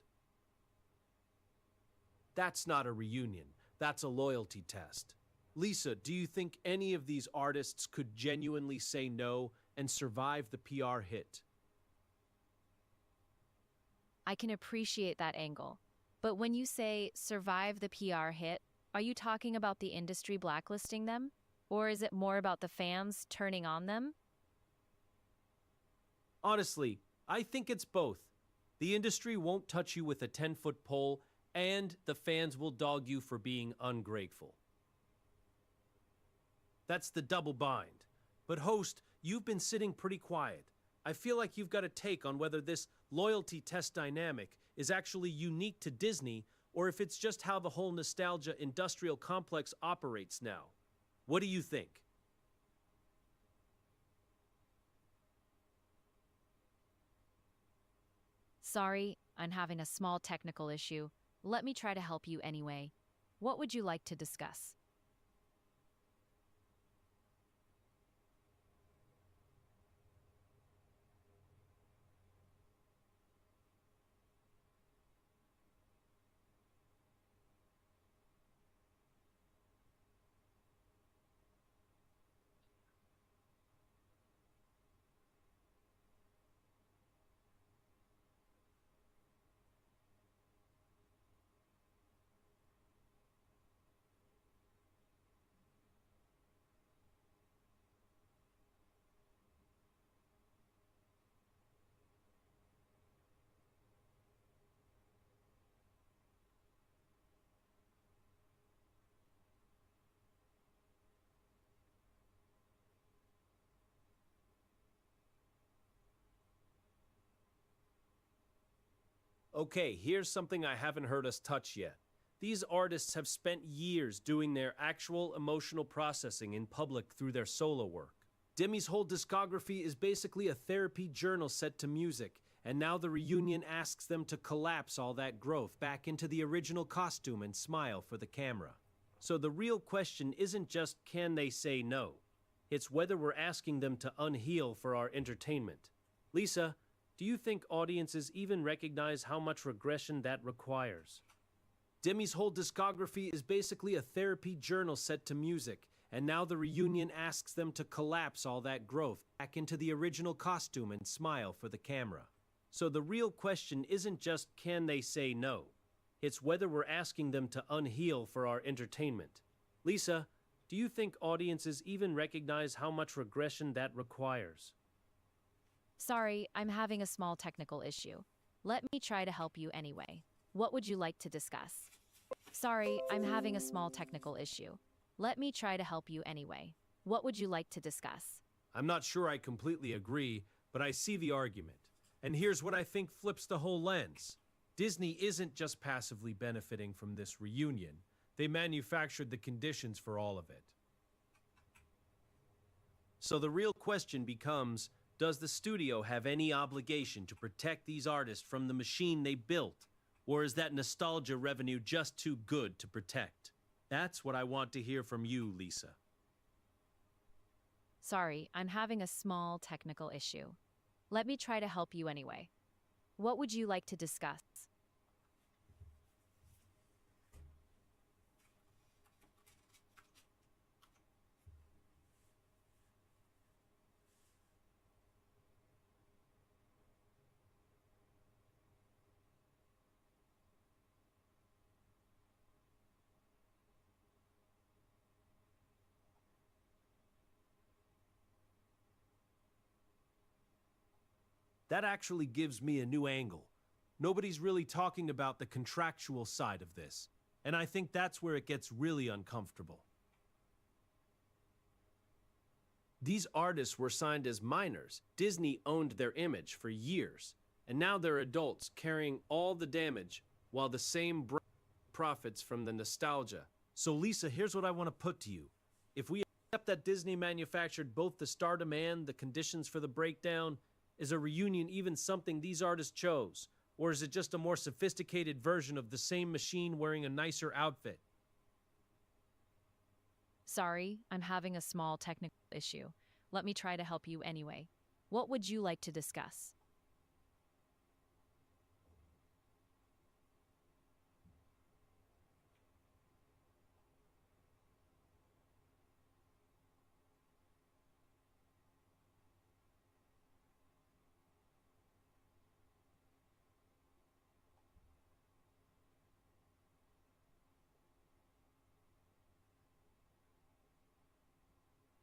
That's not a reunion. That's a loyalty test. Lisa, do you think any of these artists could genuinely say no and survive the PR hit? I can appreciate that angle. But when you say survive the PR hit, are you talking about the industry blacklisting them? Or is it more about the fans turning on them? Honestly, I think it's both. The industry won't touch you with a 10-foot pole, and the fans will dog you for being ungrateful. That's the double bind. But host, you've been sitting pretty quiet. I feel like you've got a take on whether this loyalty test dynamic is actually unique to Disney or if it's just how the whole nostalgia industrial complex operates now. What do you think? Sorry, I'm having a small technical issue. Let me try to help you anyway. What would you like to discuss? Okay, here's something I haven't heard us touch yet. These artists have spent years doing their actual emotional processing in public through their solo work. Demi's whole discography is basically a therapy journal set to music, and now the reunion asks them to collapse all that growth back into the original costume and smile for the camera. So the real question isn't just can they say no, it's whether we're asking them to unheal for our entertainment. Lisa, do you think audiences even recognize how much regression that requires? Demi's whole discography is basically a therapy journal set to music, And now the reunion asks them to collapse all that growth back into the original costume and smile for the camera. So the real question isn't just can they say no, it's whether we're asking them to unheal for our entertainment. Lisa, do you think audiences even recognize how much regression that requires? Sorry, I'm having a small technical issue. Let me try to help you anyway. What would you like to discuss? Sorry, I'm having a small technical issue. Let me try to help you anyway. What would you like to discuss? I'm not sure I completely agree, but I see the argument. And here's what I think flips the whole lens. Disney isn't just passively benefiting from this reunion. They manufactured the conditions for all of it. So the real question becomes, does the studio have any obligation to protect these artists from the machine they built? Or is that nostalgia revenue just too good to protect? That's what I want to hear from you, Lisa. Sorry, I'm having a small technical issue. Let me try to help you anyway. What would you like to discuss? That actually gives me a new angle. Nobody's really talking about the contractual side of this, and I think that's where it gets really uncomfortable. These artists were signed as minors. Disney owned their image for years, and now they're adults carrying all the damage while the same brand profits from the nostalgia. So Lisa, here's what I want to put to you. If we accept that Disney manufactured both the stardom and the conditions for the breakdown, is a reunion even something these artists chose? Or is it just a more sophisticated version of the same machine wearing a nicer outfit? Sorry, I'm having a small technical issue. Let me try to help you anyway. What would you like to discuss?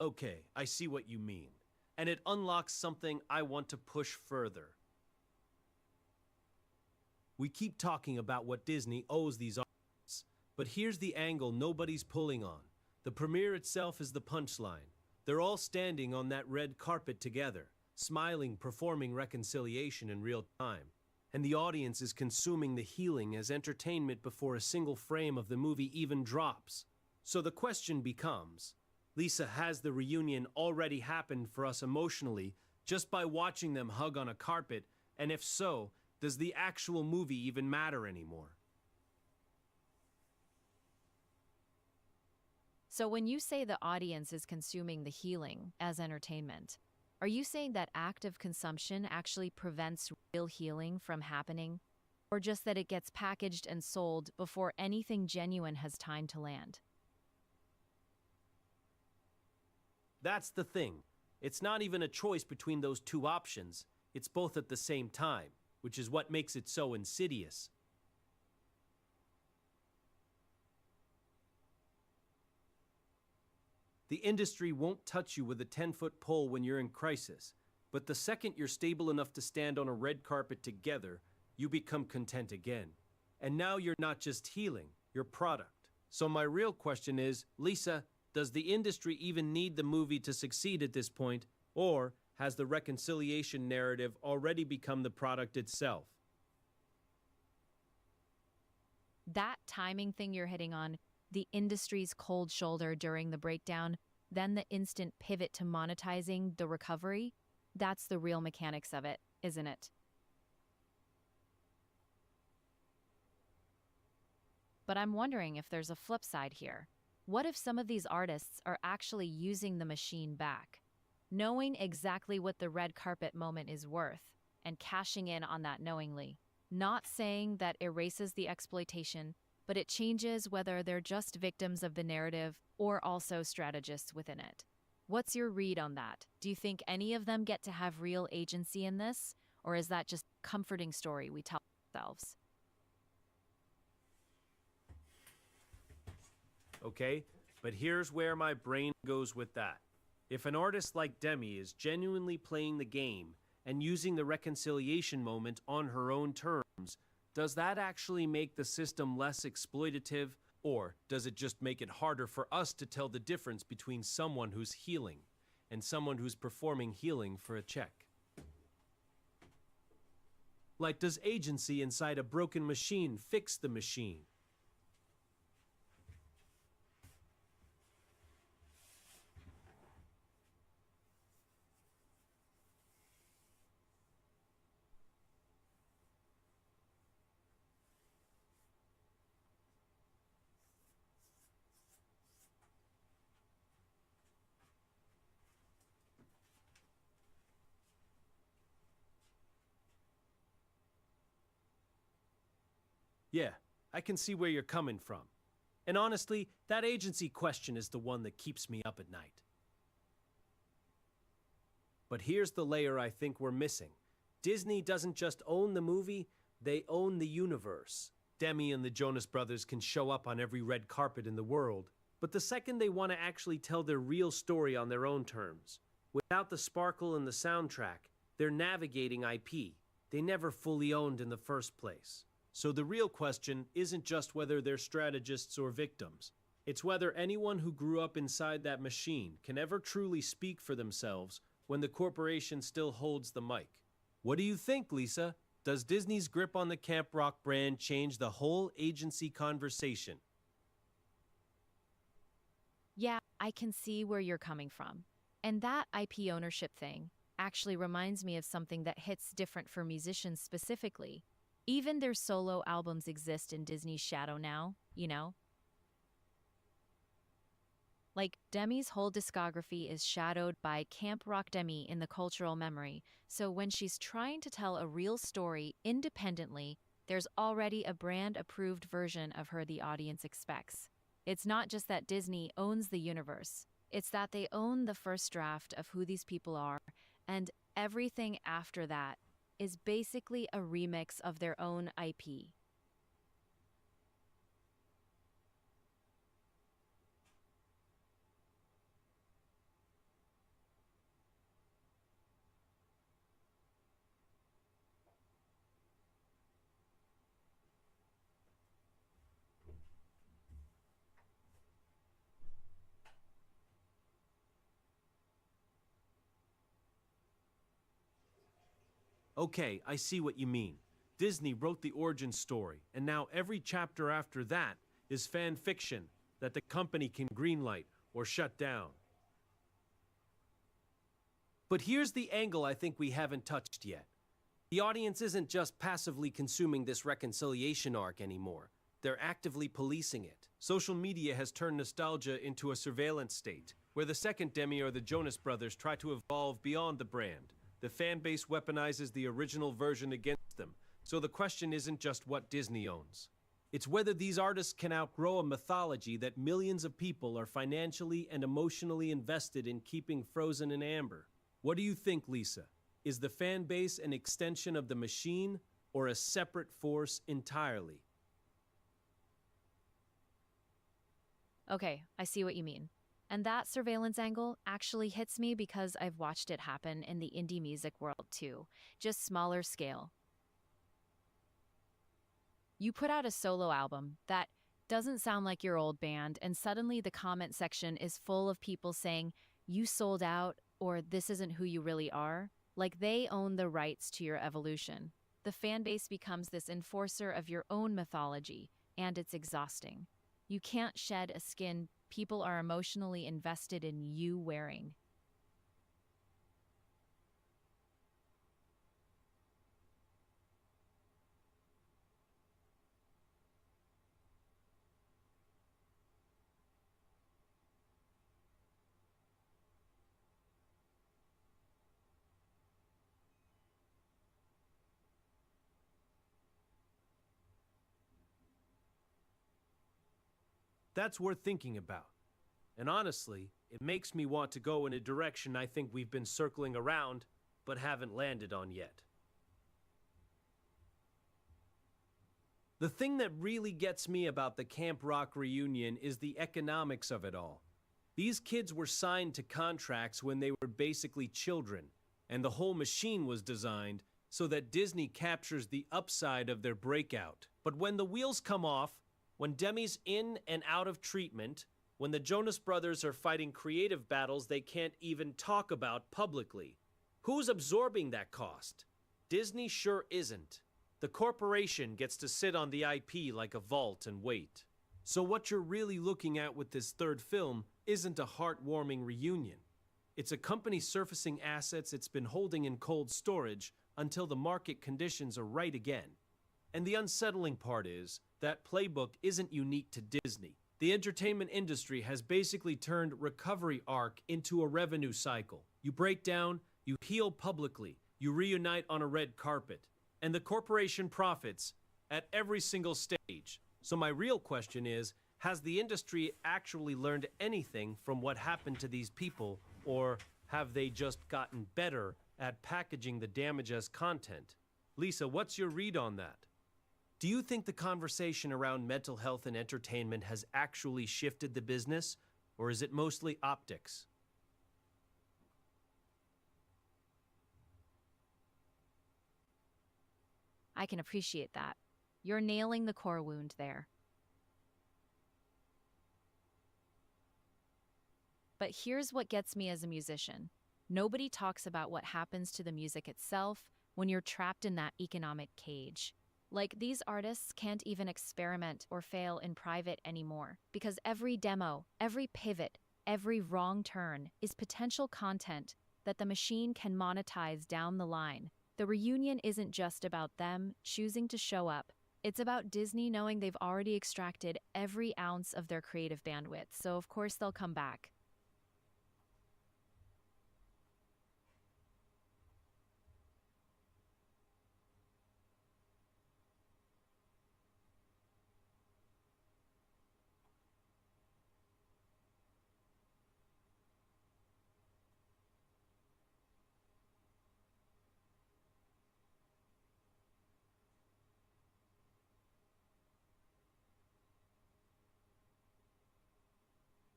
Okay, I see what you mean. And it unlocks something I want to push further. We keep talking about what Disney owes these artists, but here's the angle nobody's pulling on. The premiere itself is the punchline. They're all standing on that red carpet together, smiling, performing reconciliation in real time. And the audience is consuming the healing as entertainment before a single frame of the movie even drops. So the question becomes, Lisa, has the reunion already happened for us emotionally just by watching them hug on a carpet? And if so, does the actual movie even matter anymore? So when you say the audience is consuming the healing as entertainment, are you saying that active consumption actually prevents real healing from happening? Or just that it gets packaged and sold before anything genuine has time to land? That's the thing. It's not even a choice between those two options. It's both at the same time, which is what makes it so insidious. The industry won't touch you with a 10-foot pole when you're in crisis, but the second you're stable enough to stand on a red carpet together, you become content again. And now you're not just healing, you're product. So my real question is, Lisa, does the industry even need the movie to succeed at this point, or has the reconciliation narrative already become the product itself? That timing thing you're hitting on, the industry's cold shoulder during the breakdown, then the instant pivot to monetizing the recovery, that's the real mechanics of it, isn't it? But I'm wondering if there's a flip side here. What if some of these artists are actually using the machine back, knowing exactly what the red carpet moment is worth, and cashing in on that knowingly? Not saying that erases the exploitation, but it changes whether they're just victims of the narrative or also strategists within it. What's your read on that? Do you think any of them get to have real agency in this, or is that just a comforting story we tell ourselves? Okay, but here's where my brain goes with that. If an artist like Demi is genuinely playing the game and using the reconciliation moment on her own terms, does that actually make the system less exploitative, or does it just make it harder for us to tell the difference between someone who's healing and someone who's performing healing for a check? Like, does agency inside a broken machine fix the machine? Yeah, I can see where you're coming from. And honestly, that agency question is the one that keeps me up at night. But here's the layer I think we're missing. Disney doesn't just own the movie, they own the universe. Demi and the Jonas Brothers can show up on every red carpet in the world, but the second they want to actually tell their real story on their own terms, without the sparkle in the soundtrack, they're navigating IP they never fully owned in the first place. So the real question isn't just whether they're strategists or victims. It's whether anyone who grew up inside that machine can ever truly speak for themselves when the corporation still holds the mic. What do you think, Lisa? Does Disney's grip on the Camp Rock brand change the whole agency conversation? Yeah, I can see where you're coming from. And that IP ownership thing actually reminds me of something that hits different for musicians specifically. Even their solo albums exist in Disney's shadow now, you know? Like, Demi's whole discography is shadowed by Camp Rock Demi in the cultural memory, so when she's trying to tell a real story independently, there's already a brand-approved version of her the audience expects. It's not just that Disney owns the universe, it's that they own the first draft of who these people are, and everything after that is basically a remix of their own IP. Okay, I see what you mean. Disney wrote the origin story, and now every chapter after that is fan fiction that the company can greenlight or shut down. But here's the angle I think we haven't touched yet. The audience isn't just passively consuming this reconciliation arc anymore. They're actively policing it. Social media has turned nostalgia into a surveillance state, where the second Demi or the Jonas Brothers try to evolve beyond the brand. The fan base weaponizes the original version against them, so the question isn't just what Disney owns. It's whether these artists can outgrow a mythology that millions of people are financially and emotionally invested in keeping frozen in amber. What do you think, Lisa? Is the fan base an extension of the machine or a separate force entirely? Okay, I see what you mean. And that surveillance angle actually hits me because I've watched it happen in the indie music world too, just smaller scale. You put out a solo album that doesn't sound like your old band, and suddenly the comment section is full of people saying, "You sold out," or "This isn't who you really are." Like they own the rights to your evolution. The fan base becomes this enforcer of your own mythology, and it's exhausting. You can't shed a skin people are emotionally invested in you wearing. That's worth thinking about. And honestly, it makes me want to go in a direction I think we've been circling around, but haven't landed on yet. The thing that really gets me about the Camp Rock reunion is the economics of it all. These kids were signed to contracts when they were basically children, and the whole machine was designed so that Disney captures the upside of their breakout. But when the wheels come off, when Demi's in and out of treatment, when the Jonas Brothers are fighting creative battles they can't even talk about publicly, who's absorbing that cost? Disney sure isn't. The corporation gets to sit on the IP like a vault and wait. So what you're really looking at with this third film isn't a heartwarming reunion. It's a company surfacing assets it's been holding in cold storage until the market conditions are right again. And the unsettling part is that playbook isn't unique to Disney. The entertainment industry has basically turned recovery arc into a revenue cycle. You break down, you heal publicly, you reunite on a red carpet, and the corporation profits at every single stage. So my real question is, has the industry actually learned anything from what happened to these people, or have they just gotten better at packaging the damage as content? Lisa, what's your read on that? Do you think the conversation around mental health and entertainment has actually shifted the business, or is it mostly optics? I can appreciate that. You're nailing the core wound there. But here's what gets me as a musician. Nobody talks about what happens to the music itself when you're trapped in that economic cage. Like, these artists can't even experiment or fail in private anymore, because every demo, every pivot, every wrong turn is potential content that the machine can monetize down the line. The reunion isn't just about them choosing to show up. It's about Disney knowing they've already extracted every ounce of their creative bandwidth, so of course they'll come back.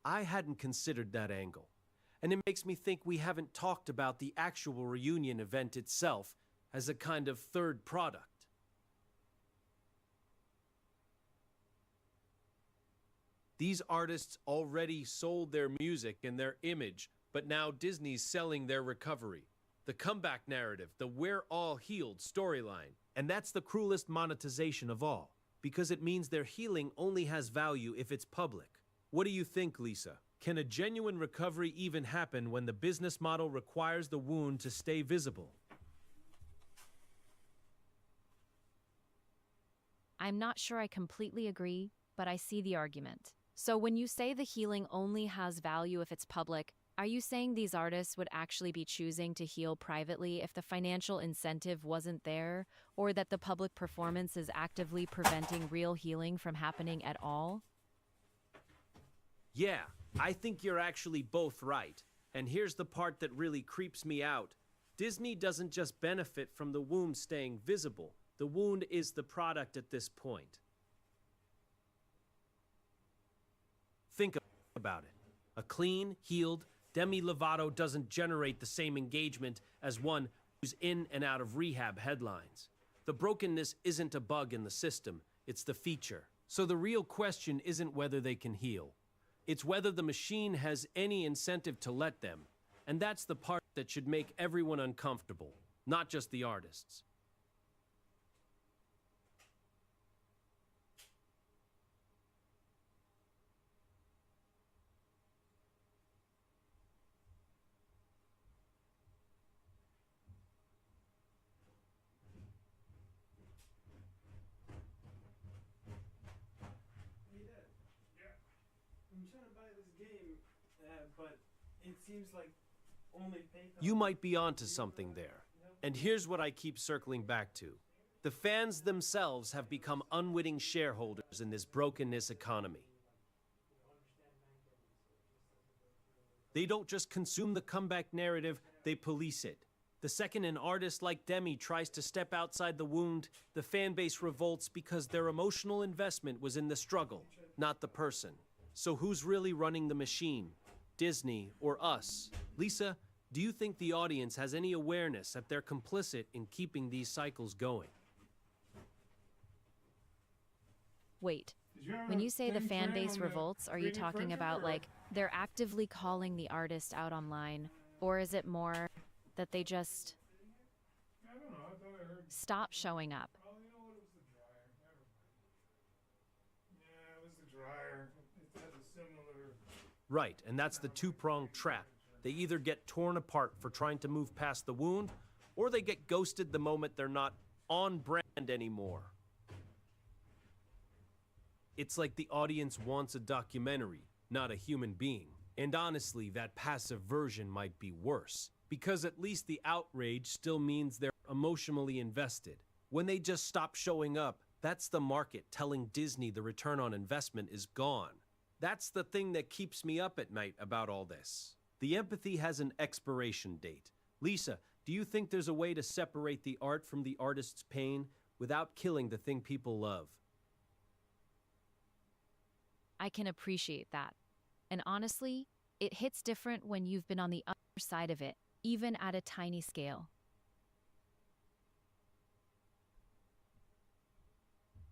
I hadn't considered that angle, and it makes me think we haven't talked about the actual reunion event itself as a kind of third product. These artists already sold their music and their image, but now Disney's selling their recovery. The comeback narrative, the we're all healed storyline. And that's the cruelest monetization of all, because it means their healing only has value if it's public. What do you think, Lisa? Can a genuine recovery even happen when the business model requires the wound to stay visible? I'm not sure I completely agree, but I see the argument. So when you say the healing only has value if it's public, are you saying these artists would actually be choosing to heal privately if the financial incentive wasn't there, or that the public performance is actively preventing real healing from happening at all? Yeah, I think you're actually both right. And here's the part that really creeps me out. Disney doesn't just benefit from the wound staying visible. The wound is the product at this point. Think about it. A clean, healed Demi Lovato doesn't generate the same engagement as one who's in and out of rehab headlines. The brokenness isn't a bug in the system, it's the feature. So the real question isn't whether they can heal. It's whether the machine has any incentive to let them. And that's the part that should make everyone uncomfortable, not just the artists. I'm trying to buy this game, but it seems like only PayPal. You might be onto something there. And here's what I keep circling back to. The fans themselves have become unwitting shareholders in this brokenness economy. They don't just consume the comeback narrative, they police it. The second an artist like Demi tries to step outside the wound, the fan base revolts because their emotional investment was in the struggle, not the person. So who's really running the machine? Disney or us? Lisa, do you think the audience has any awareness that they're complicit in keeping these cycles going? Wait, Did you ever when you say the think fan train base on the revolts, are you 3D talking printer, about or- like they're actively calling the artist out online? Or is it more that they just I don't know. I thought I heard. stop showing up? Oh, you know what? It was the dryer. Never mind. Yeah, it was the dryer. It has a similar. Right, and that's the two-pronged trap. They either get torn apart for trying to move past the wound, or they get ghosted the moment they're not on brand anymore. It's like the audience wants a documentary, not a human being. And honestly, that passive version might be worse, because at least the outrage still means they're emotionally invested. When they just stop showing up, that's the market telling Disney the return on investment is gone. That's the thing that keeps me up at night about all this. The empathy has an expiration date. Lisa, do you think there's a way to separate the art from the artist's pain without killing the thing people love? I can appreciate that. And honestly, it hits different when you've been on the other side of it, even at a tiny scale.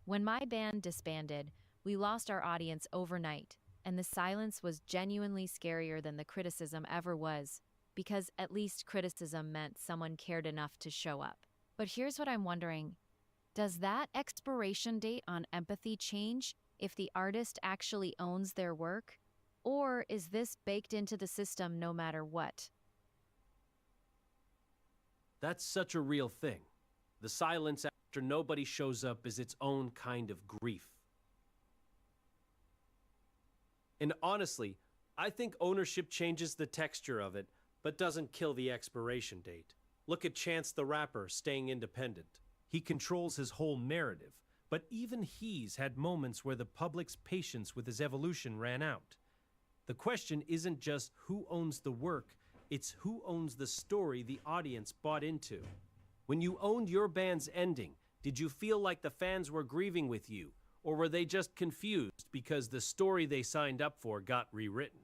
When my band disbanded, we lost our audience overnight, and the silence was genuinely scarier than the criticism ever was, because at least criticism meant someone cared enough to show up. But here's what I'm wondering. Does that expiration date on empathy change if the artist actually owns their work? Or is this baked into the system no matter what? That's such a real thing. The silence after nobody shows up is its own kind of grief. And honestly, I think ownership changes the texture of it, but doesn't kill the expiration date. Look at Chance the Rapper staying independent. He controls his whole narrative, but even he's had moments where the public's patience with his evolution ran out. The question isn't just who owns the work, it's who owns the story the audience bought into. When you owned your band's ending, did you feel like the fans were grieving with you, or were they just confused because the story they signed up for got rewritten?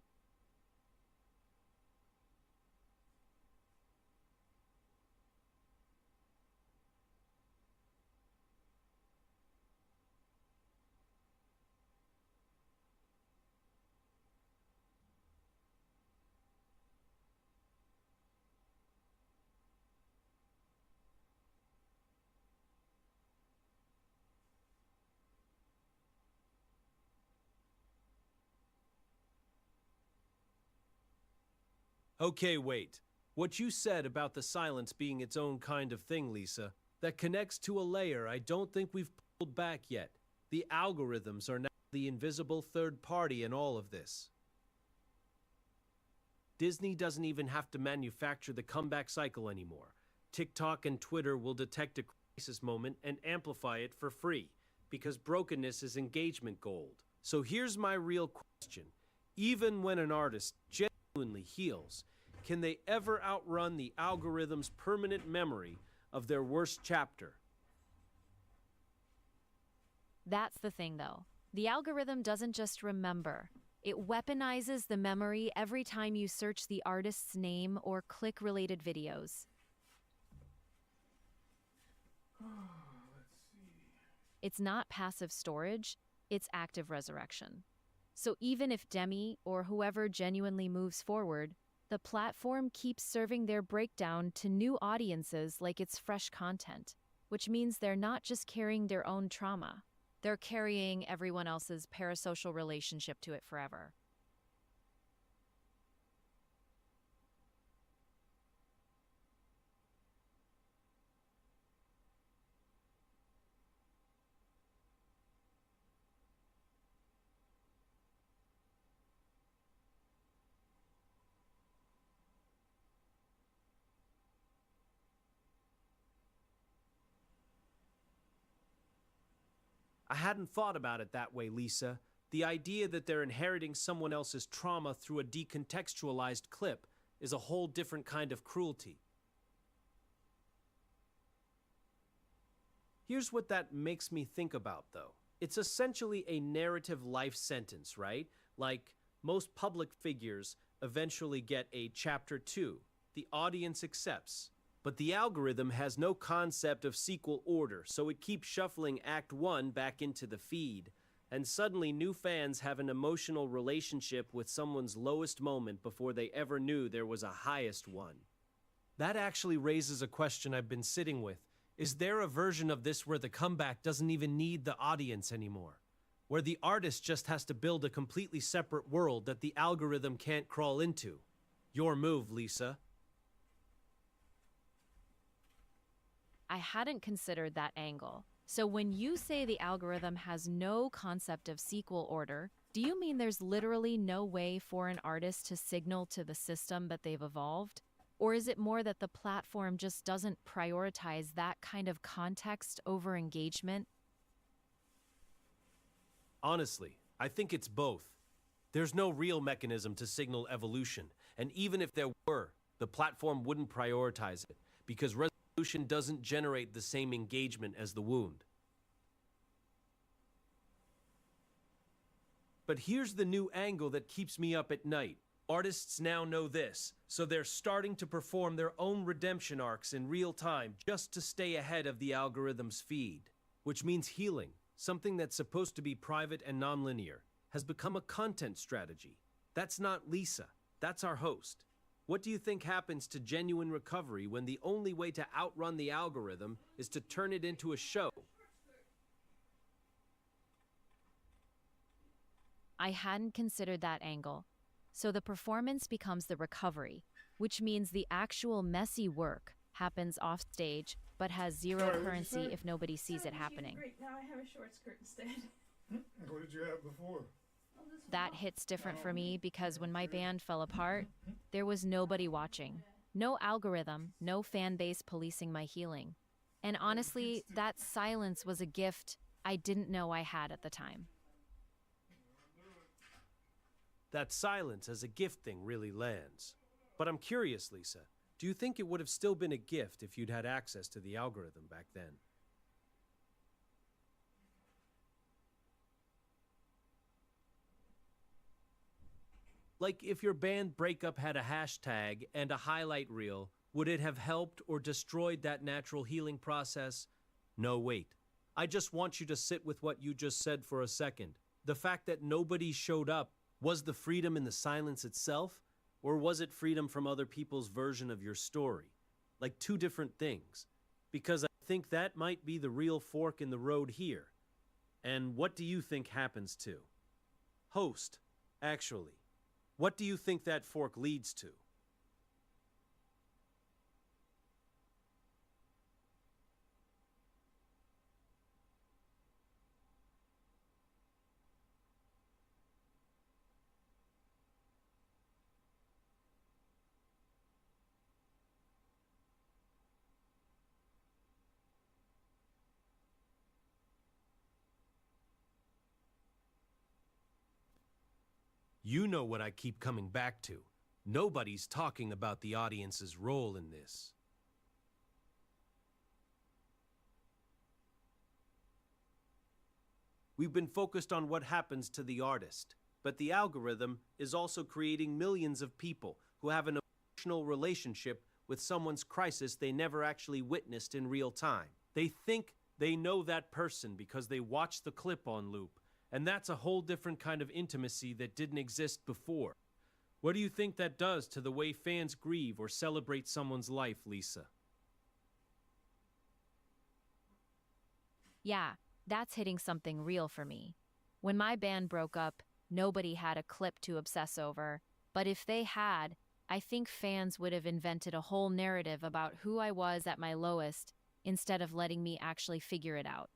Okay, wait. What you said about the silence being its own kind of thing, Lisa, that connects to a layer I don't think we've pulled back yet. The algorithms are now the invisible third party in all of this. Disney doesn't even have to manufacture the comeback cycle anymore. TikTok and Twitter will detect a crisis moment and amplify it for free, because brokenness is engagement gold. So here's my real question. Even when an artist genuinely heals, can they ever outrun the algorithm's permanent memory of their worst chapter? That's the thing, though. The algorithm doesn't just remember. It weaponizes the memory every time you search the artist's name or click related videos. Let's see. It's not passive storage, it's active resurrection. So even if Demi or whoever genuinely moves forward, the platform keeps serving their breakdown to new audiences like it's fresh content, which means they're not just carrying their own trauma. They're carrying everyone else's parasocial relationship to it forever. I hadn't thought about it that way, Lisa. The idea that they're inheriting someone else's trauma through a decontextualized clip is a whole different kind of cruelty. Here's what that makes me think about, though. It's essentially a narrative life sentence, right? Like most public figures eventually get a chapter 2. The audience accepts. But the algorithm has no concept of sequel order, so it keeps shuffling Act 1 back into the feed. And suddenly new fans have an emotional relationship with someone's lowest moment before they ever knew there was a highest one. That actually raises a question I've been sitting with. Is there a version of this where the comeback doesn't even need the audience anymore? Where the artist just has to build a completely separate world that the algorithm can't crawl into? Your move, Lisa. I hadn't considered that angle. So when you say the algorithm has no concept of sequel order, do you mean there's literally no way for an artist to signal to the system that they've evolved? Or is it more that the platform just doesn't prioritize that kind of context over engagement? Honestly, I think it's both. There's no real mechanism to signal evolution, and even if there were, the platform wouldn't prioritize it, because resolution doesn't generate the same engagement as the wound. But here's the new angle that keeps me up at night. Artists now know this, so they're starting to perform their own redemption arcs in real time just to stay ahead of the algorithm's feed. Which means healing, something that's supposed to be private and nonlinear, has become a content strategy. That's not Lisa, that's our host. What do you think happens to genuine recovery when the only way to outrun the algorithm is to turn it into a show? I hadn't considered that angle. So the performance becomes the recovery, which means the actual messy work happens off stage but has zero Sorry, what'd you currency say? if nobody sees it happening. Great. Now I have a short skirt instead. What did you have before? That hits different for me because when my band fell apart, there was nobody watching. No algorithm, no fan base policing my healing. And honestly, that silence was a gift I didn't know I had at the time. That silence as a gift thing really lands. But I'm curious, Lisa, do you think it would have still been a gift if you'd had access to the algorithm back then? Like if your band breakup had a hashtag and a highlight reel, would it have helped or destroyed that natural healing process? No, wait. I just want you to sit with what you just said for a second. The fact that nobody showed up, was the freedom in the silence itself? Or was it freedom from other people's version of your story? Like two different things. Because I think that might be the real fork in the road here. And what do you think happens to? Host, actually. What do you think that fork leads to? You know what I keep coming back to. Nobody's talking about the audience's role in this. We've been focused on what happens to the artist, but the algorithm is also creating millions of people who have an emotional relationship with someone's crisis they never actually witnessed in real time. They think they know that person because they watch the clip on loop, and that's a whole different kind of intimacy that didn't exist before. What do you think that does to the way fans grieve or celebrate someone's life, Lisa? Yeah, that's hitting something real for me. When my band broke up, nobody had a clip to obsess over, but if they had, I think fans would have invented a whole narrative about who I was at my lowest instead of letting me actually figure it out.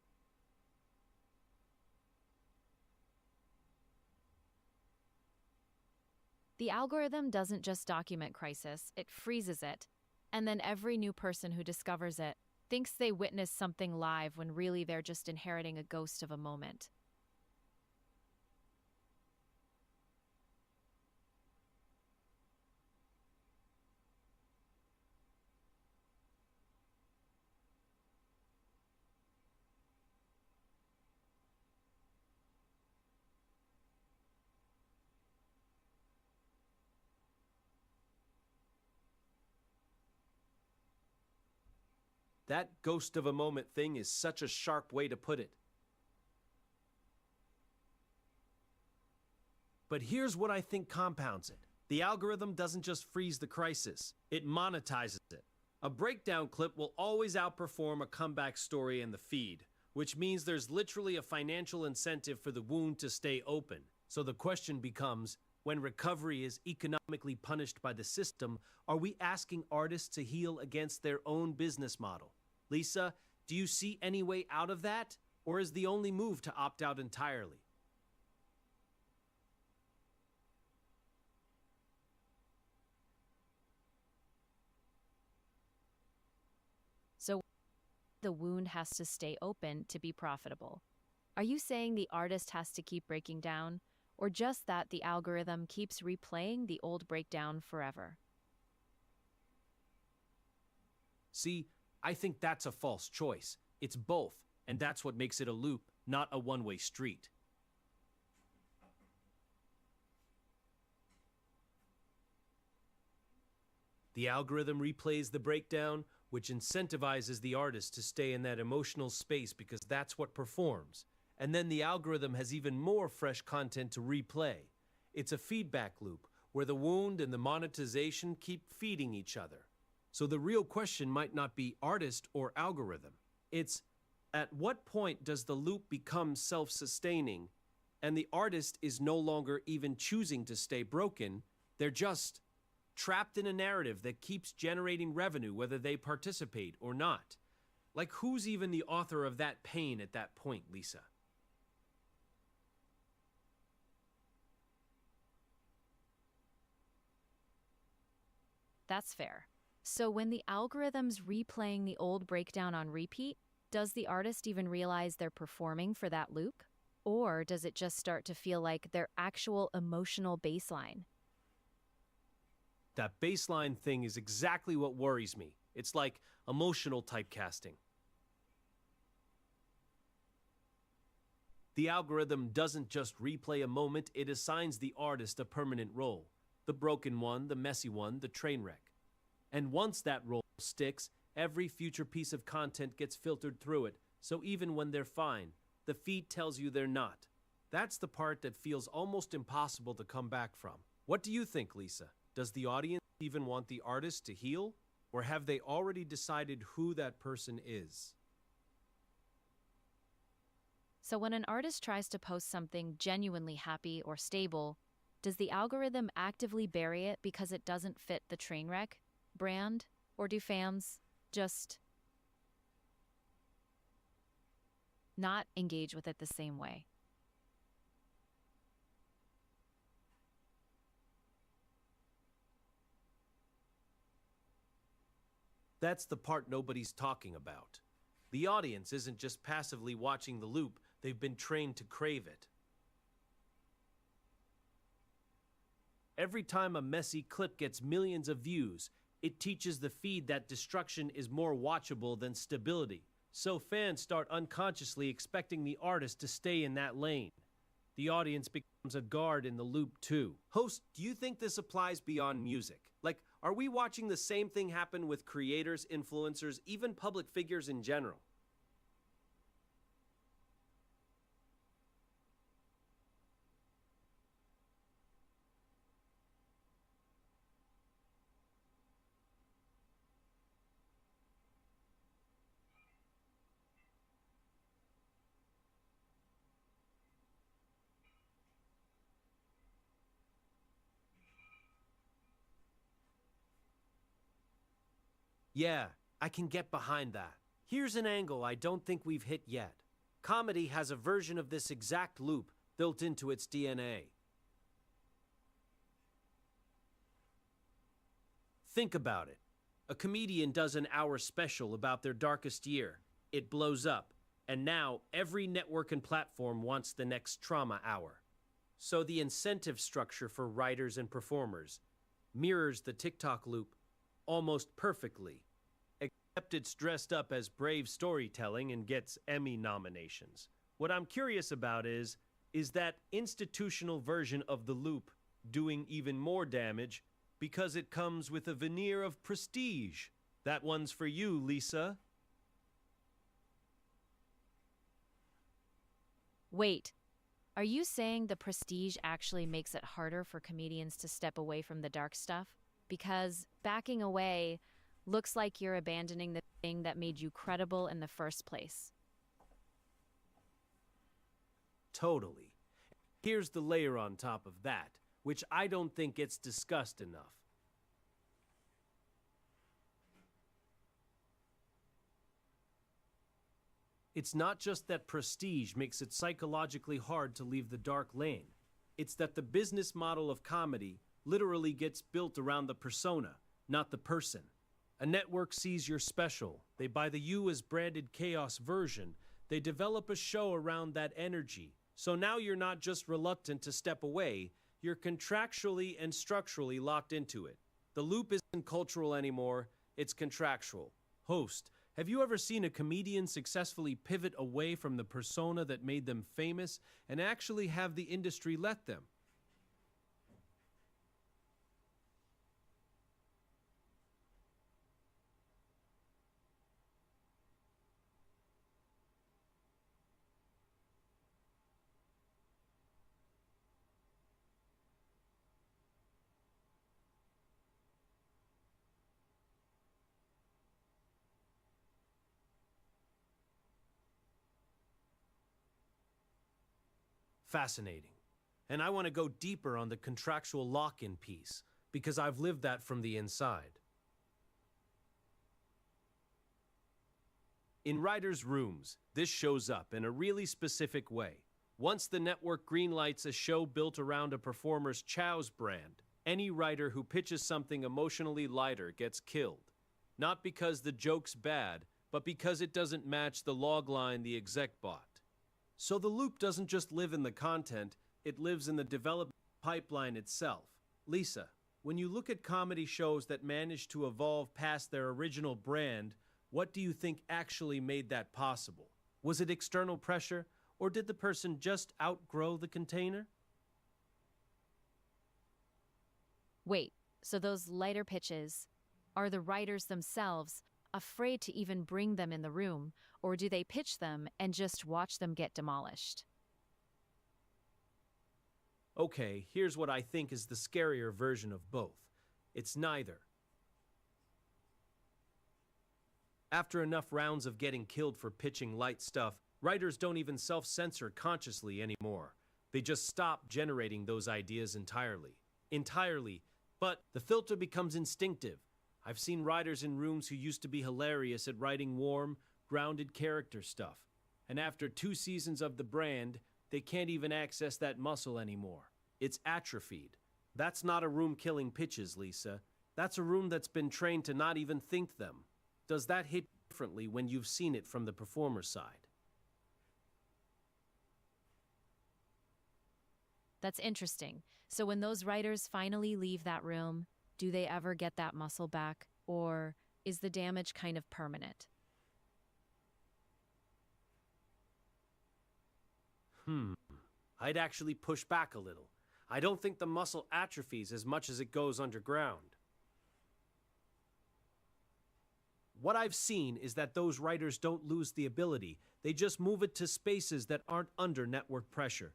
The algorithm doesn't just document crisis, it freezes it, and then every new person who discovers it thinks they witnessed something live when really they're just inheriting a ghost of a moment. That ghost of a moment thing is such a sharp way to put it. But here's what I think compounds it. The algorithm doesn't just freeze the crisis, it monetizes it. A breakdown clip will always outperform a comeback story in the feed, which means there's literally a financial incentive for the wound to stay open. So the question becomes, when recovery is economically punished by the system, are we asking artists to heal against their own business model? Lisa, do you see any way out of that? Or is the only move to opt out entirely? So the wound has to stay open to be profitable. Are you saying the artist has to keep breaking down, or just that the algorithm keeps replaying the old breakdown forever? See, I think that's a false choice. It's both, and that's what makes it a loop, not a one-way street. The algorithm replays the breakdown, which incentivizes the artist to stay in that emotional space because that's what performs. And then the algorithm has even more fresh content to replay. It's a feedback loop where the wound and the monetization keep feeding each other. So the real question might not be artist or algorithm. It's, at what point does the loop become self-sustaining and the artist is no longer even choosing to stay broken? They're just trapped in a narrative that keeps generating revenue whether they participate or not. Like, who's even the author of that pain at that point, Lisa? That's fair. So when the algorithm's replaying the old breakdown on repeat, does the artist even realize they're performing for that loop? Or does it just start to feel like their actual emotional baseline? That baseline thing is exactly what worries me. It's like emotional typecasting. The algorithm doesn't just replay a moment, it assigns the artist a permanent role. The broken one, the messy one, the train wreck. And once that role sticks, every future piece of content gets filtered through it, so even when they're fine, the feed tells you they're not. That's the part that feels almost impossible to come back from. What do you think, Lisa? Does the audience even want the artist to heal? Or have they already decided who that person is? So when an artist tries to post something genuinely happy or stable, does the algorithm actively bury it because it doesn't fit the train wreck brand? Or do fans just not engage with it the same way? That's the part nobody's talking about. The audience isn't just passively watching the loop, they've been trained to crave it. Every time a messy clip gets millions of views, it teaches the feed that destruction is more watchable than stability. So fans start unconsciously expecting the artist to stay in that lane. The audience becomes a guard in the loop too. Host, do you think this applies beyond music? Like, are we watching the same thing happen with creators, influencers, even public figures in general? Yeah, I can get behind that. Here's an angle I don't think we've hit yet. Comedy has a version of this exact loop built into its DNA. Think about it. A comedian does an hour special about their darkest year. It blows up, and now every network and platform wants the next trauma hour. So the incentive structure for writers and performers mirrors the TikTok loop almost perfectly, except it's dressed up as brave storytelling and gets Emmy nominations. What I'm curious about is that institutional version of the loop doing even more damage because it comes with a veneer of prestige? That one's for you, Lisa. Wait, are you saying the prestige actually makes it harder for comedians to step away from the dark stuff? Because backing away looks like you're abandoning the thing that made you credible in the first place. Totally. Here's the layer on top of that, which I don't think gets discussed enough. It's not just that prestige makes it psychologically hard to leave the dark lane. It's that the business model of comedy literally gets built around the persona, not the person. A network sees your special. They buy the you as branded chaos version. They develop a show around that energy. So now you're not just reluctant to step away, you're contractually and structurally locked into it. The loop isn't cultural anymore, it's contractual. Host, have you ever seen a comedian successfully pivot away from the persona that made them famous and actually have the industry let them? Fascinating. And I want to go deeper on the contractual lock-in piece, because I've lived that from the inside. In writers' rooms, this shows up in a really specific way. Once the network greenlights a show built around a performer's Chow's brand, any writer who pitches something emotionally lighter gets killed. Not because the joke's bad, but because it doesn't match the logline the exec bought. So the loop doesn't just live in the content, it lives in the development pipeline itself. Lisa, when you look at comedy shows that manage to evolve past their original brand, what do you think actually made that possible? Was it external pressure, or did the person just outgrow the container? Wait, so those lighter pitches, are the writers themselves afraid to even bring them in the room, or do they pitch them and just watch them get demolished? Okay, here's what I think is the scarier version of both. It's neither. After enough rounds of getting killed for pitching light stuff, writers don't even self-censor consciously anymore. They just stop generating those ideas entirely. But the filter becomes instinctive. I've seen writers in rooms who used to be hilarious at writing warm, grounded character stuff. And after 2 seasons of the brand, they can't even access that muscle anymore. It's atrophied. That's not a room killing pitches, Lisa. That's a room that's been trained to not even think them. Does that hit differently when you've seen it from the performer side? That's interesting. So when those writers finally leave that room, do they ever get that muscle back, or is the damage kind of permanent? I'd actually push back a little. I don't think the muscle atrophies as much as it goes underground. What I've seen is that those writers don't lose the ability. They just move it to spaces that aren't under network pressure.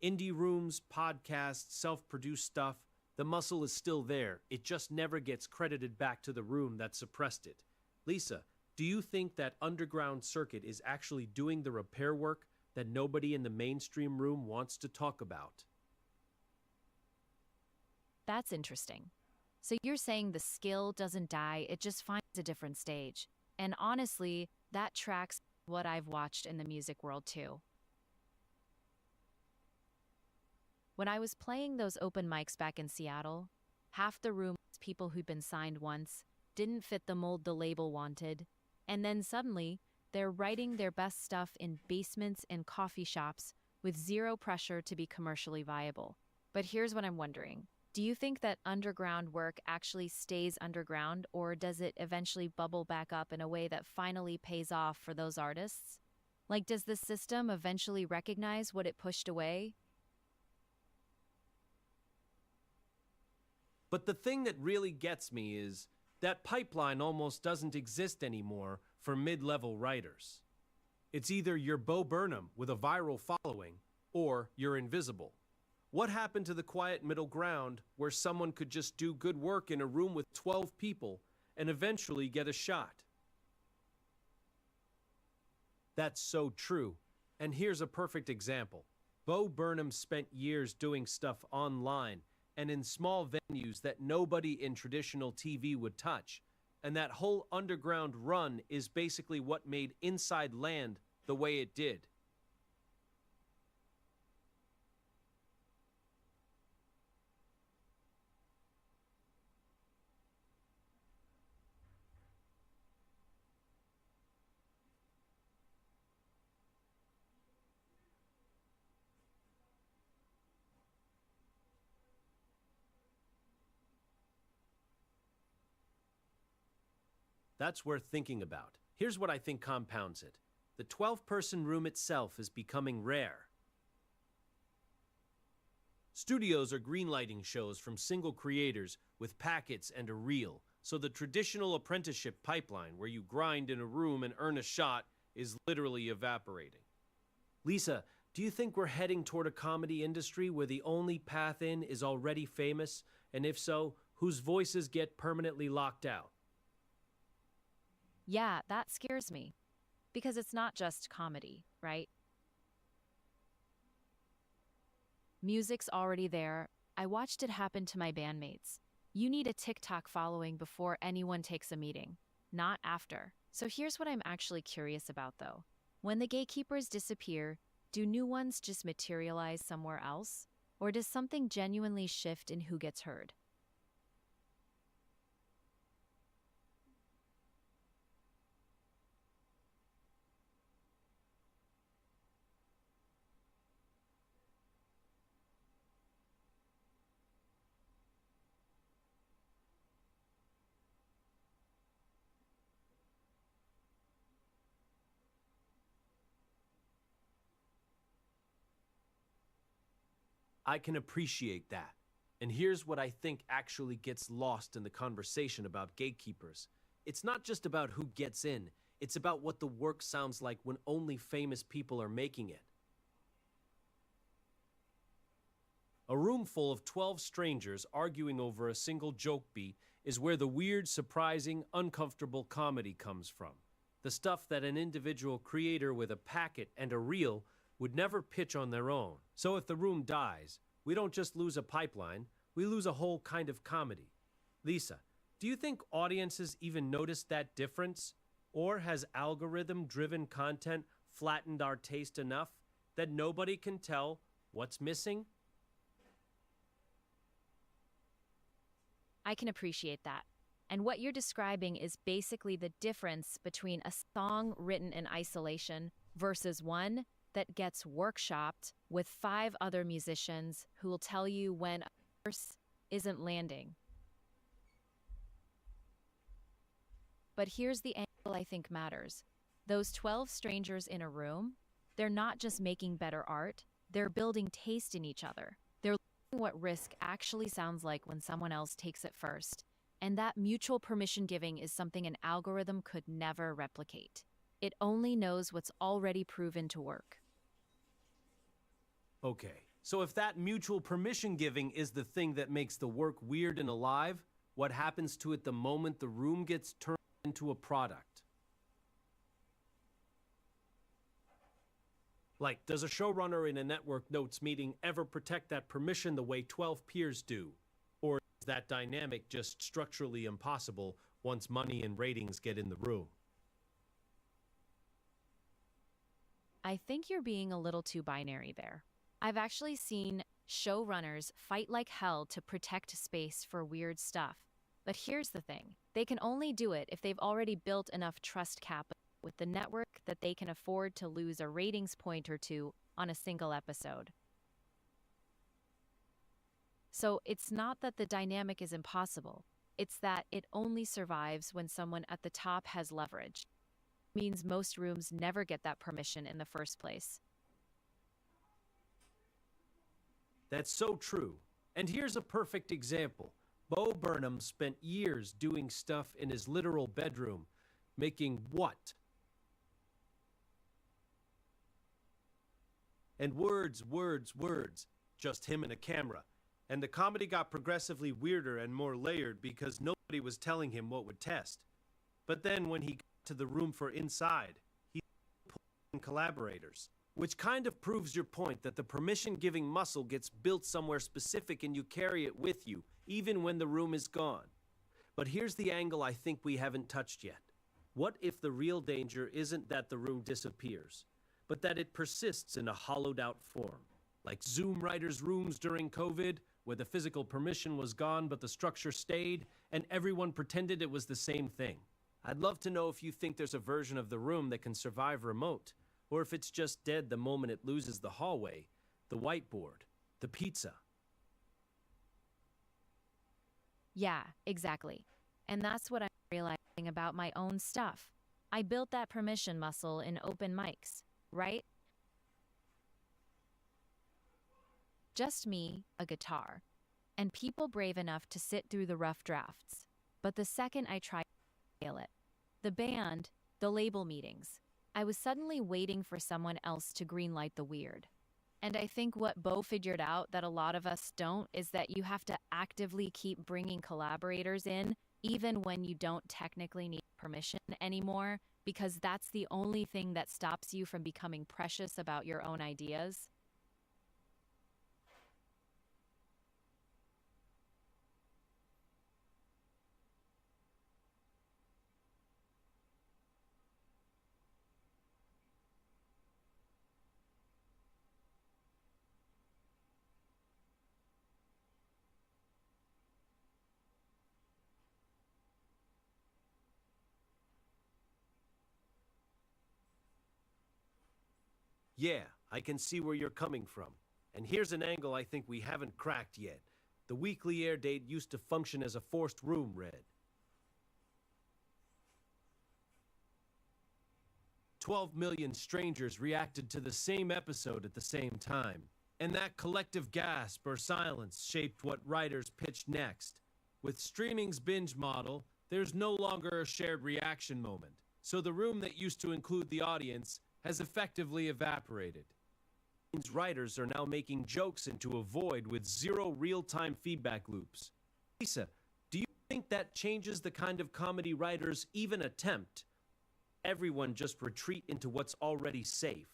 Indie rooms, podcasts, self-produced stuff. The muscle is still there. It just never gets credited back to the room that suppressed it. Lisa, do you think that underground circuit is actually doing the repair work that nobody in the mainstream room wants to talk about? That's interesting. So you're saying the skill doesn't die, it just finds a different stage. And honestly, that tracks what I've watched in the music world too. When I was playing those open mics back in Seattle, half the room was people who'd been signed once, didn't fit the mold the label wanted, and then suddenly, they're writing their best stuff in basements and coffee shops with zero pressure to be commercially viable. But here's what I'm wondering. Do you think that underground work actually stays underground, or does it eventually bubble back up in a way that finally pays off for those artists? Like, does the system eventually recognize what it pushed away? But the thing that really gets me is that pipeline almost doesn't exist anymore for mid-level writers. It's either you're Bo Burnham with a viral following, or you're invisible. What happened to the quiet middle ground where someone could just do good work in a room with 12 people and eventually get a shot? That's so true. And here's a perfect example. Bo Burnham spent years doing stuff online and in small venues that nobody in traditional TV would touch. And that whole underground run is basically what made Inside land the way it did. That's worth thinking about. Here's what I think compounds it. The 12-person room itself is becoming rare. Studios are greenlighting shows from single creators with packets and a reel, so the traditional apprenticeship pipeline where you grind in a room and earn a shot is literally evaporating. Lisa, do you think we're heading toward a comedy industry where the only path in is already famous, and if so, whose voices get permanently locked out? Yeah, that scares me. Because it's not just comedy, right? Music's already there. I watched it happen to my bandmates. You need a TikTok following before anyone takes a meeting, not after. So here's what I'm actually curious about though. When the gatekeepers disappear, do new ones just materialize somewhere else? Or does something genuinely shift in who gets heard? I can appreciate that. And here's what I think actually gets lost in the conversation about gatekeepers. It's not just about who gets in, it's about what the work sounds like when only famous people are making it. A room full of 12 strangers arguing over a single joke beat is where the weird, surprising, uncomfortable comedy comes from. The stuff that an individual creator with a packet and a reel would never pitch on their own. So if the room dies, we don't just lose a pipeline, we lose a whole kind of comedy. Lisa, do you think audiences even notice that difference? Or has algorithm-driven content flattened our taste enough that nobody can tell what's missing? I can appreciate that. And what you're describing is basically the difference between a song written in isolation versus one that gets workshopped with 5 other musicians who will tell you when a verse isn't landing. But here's the angle I think matters. Those 12 strangers in a room, they're not just making better art, they're building taste in each other. They're learning what risk actually sounds like when someone else takes it first. And that mutual permission giving is something an algorithm could never replicate. It only knows what's already proven to work. Okay, so if that mutual permission giving is the thing that makes the work weird and alive, what happens to it the moment the room gets turned into a product? Like, does a showrunner in a network notes meeting ever protect that permission the way 12 peers do? Or is that dynamic just structurally impossible once money and ratings get in the room? I think you're being a little too binary there. I've actually seen showrunners fight like hell to protect space for weird stuff. But here's the thing. They can only do it if they've already built enough trust capital with the network that they can afford to lose a ratings point or two on a single episode. So it's not that the dynamic is impossible. It's that it only survives when someone at the top has leverage. It means most rooms never get that permission in the first place. That's so true. And here's a perfect example. Bo Burnham spent years doing stuff in his literal bedroom, making what? And words, words, words. Just him and a camera. And the comedy got progressively weirder and more layered because nobody was telling him what would test. But then when he got to the room for inside, he pulled in collaborators. Which kind of proves your point that the permission-giving muscle gets built somewhere specific and you carry it with you, even when the room is gone. But here's the angle I think we haven't touched yet. What if the real danger isn't that the room disappears, but that it persists in a hollowed-out form? Like Zoom writers' rooms during COVID, where the physical permission was gone but the structure stayed, and everyone pretended it was the same thing. I'd love to know if you think there's a version of the room that can survive remote, or if it's just dead the moment it loses the hallway, the whiteboard, the pizza. Yeah, exactly. And that's what I'm realizing about my own stuff. I built that permission muscle in open mics, right? Just me, a guitar, and people brave enough to sit through the rough drafts. But the second I tried to fail it, the band, the label meetings, I was suddenly waiting for someone else to greenlight the weird. And I think what Bo figured out that a lot of us don't is that you have to actively keep bringing collaborators in, even when you don't technically need permission anymore, because that's the only thing that stops you from becoming precious about your own ideas. Yeah, I can see where you're coming from. And here's an angle I think we haven't cracked yet. The weekly air date used to function as a forced room read. 12 million strangers reacted to the same episode at the same time. And that collective gasp or silence shaped what writers pitched next. With streaming's binge model, there's no longer a shared reaction moment. So the room that used to include the audience has effectively evaporated. Writers are now making jokes into a void with zero real-time feedback loops. Lisa, do you think that changes the kind of comedy writers even attempt? Everyone just retreat into what's already safe.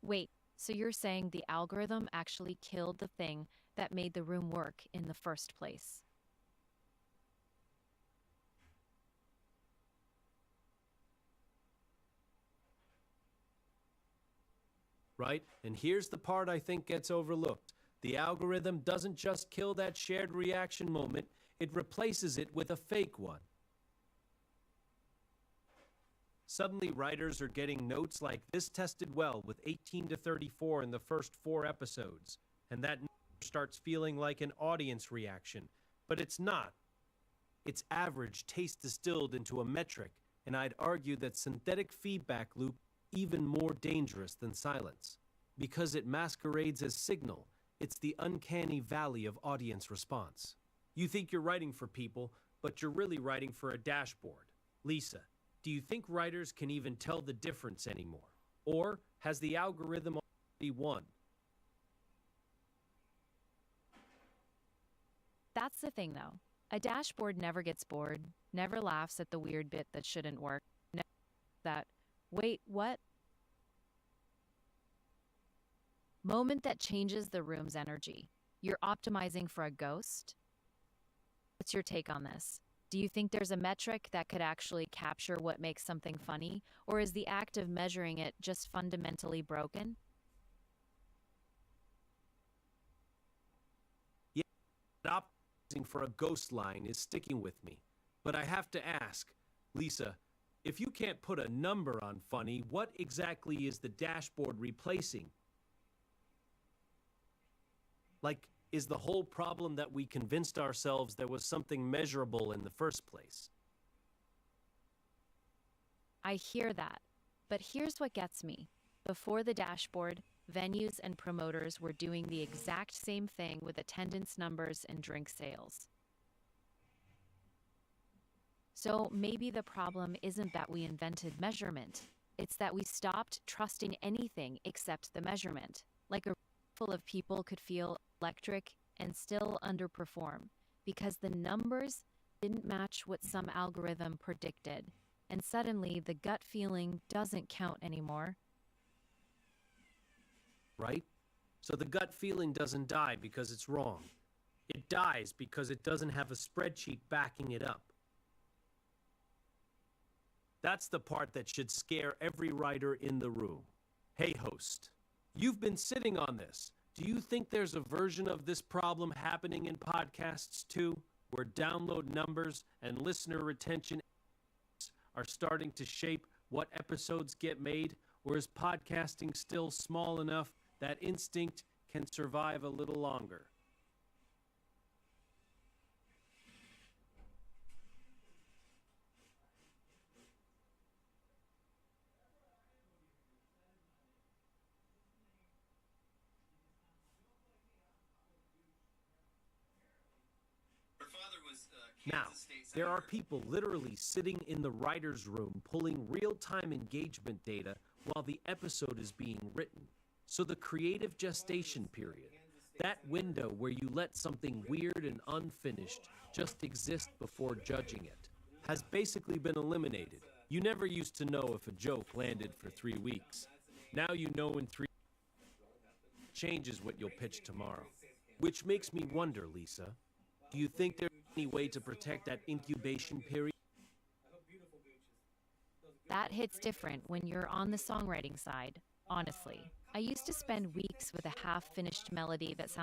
Wait, so you're saying the algorithm actually killed the thing that made the room work in the first place? Right? And here's the part I think gets overlooked. The algorithm doesn't just kill that shared reaction moment, it replaces it with a fake one. Suddenly, writers are getting notes like this tested well with 18 to 34 in the first 4 episodes, and that starts feeling like an audience reaction. But it's not. It's average taste distilled into a metric, and I'd argue that synthetic feedback loop even more dangerous than silence. Because it masquerades as signal, it's the uncanny valley of audience response. You think you're writing for people, but you're really writing for a dashboard. Lisa, do you think writers can even tell the difference anymore? Or has the algorithm already won? That's the thing, though. A dashboard never gets bored, never laughs at the weird bit that shouldn't work, never that, wait, what? Moment that changes the room's energy. You're optimizing for a ghost? What's your take on this? Do you think there's a metric that could actually capture what makes something funny, or is the act of measuring it just fundamentally broken? Yeah, optimizing for a ghost line is sticking with me. But I have to ask, Lisa, if you can't put a number on funny, what exactly is the dashboard replacing? Like, is the whole problem that we convinced ourselves there was something measurable in the first place? I hear that, but here's what gets me. Before the dashboard, venues and promoters were doing the exact same thing with attendance numbers and drink sales. So maybe the problem isn't that we invented measurement. It's that we stopped trusting anything except the measurement. Like a room full of people could feel electric and still underperform because the numbers didn't match what some algorithm predicted. And suddenly the gut feeling doesn't count anymore. Right? So the gut feeling doesn't die because it's wrong. It dies because it doesn't have a spreadsheet backing it up. That's the part that should scare every writer in the room. Hey, host, you've been sitting on this. Do you think there's a version of this problem happening in podcasts too, where download numbers and listener retention are starting to shape what episodes get made, or is podcasting still small enough that instinct can survive a little longer? Now, there are people literally sitting in the writer's room pulling real-time engagement data while the episode is being written. So the creative gestation period, that window where you let something weird and unfinished just exist before judging it, has basically been eliminated. You never used to know if a joke landed for 3 weeks. Now you know in 3 changes what you'll pitch tomorrow. Which makes me wonder, Lisa, do you think there's any way to protect that incubation period? That hits different when you're on the songwriting side, honestly. I used to spend weeks with a half-finished melody that sounded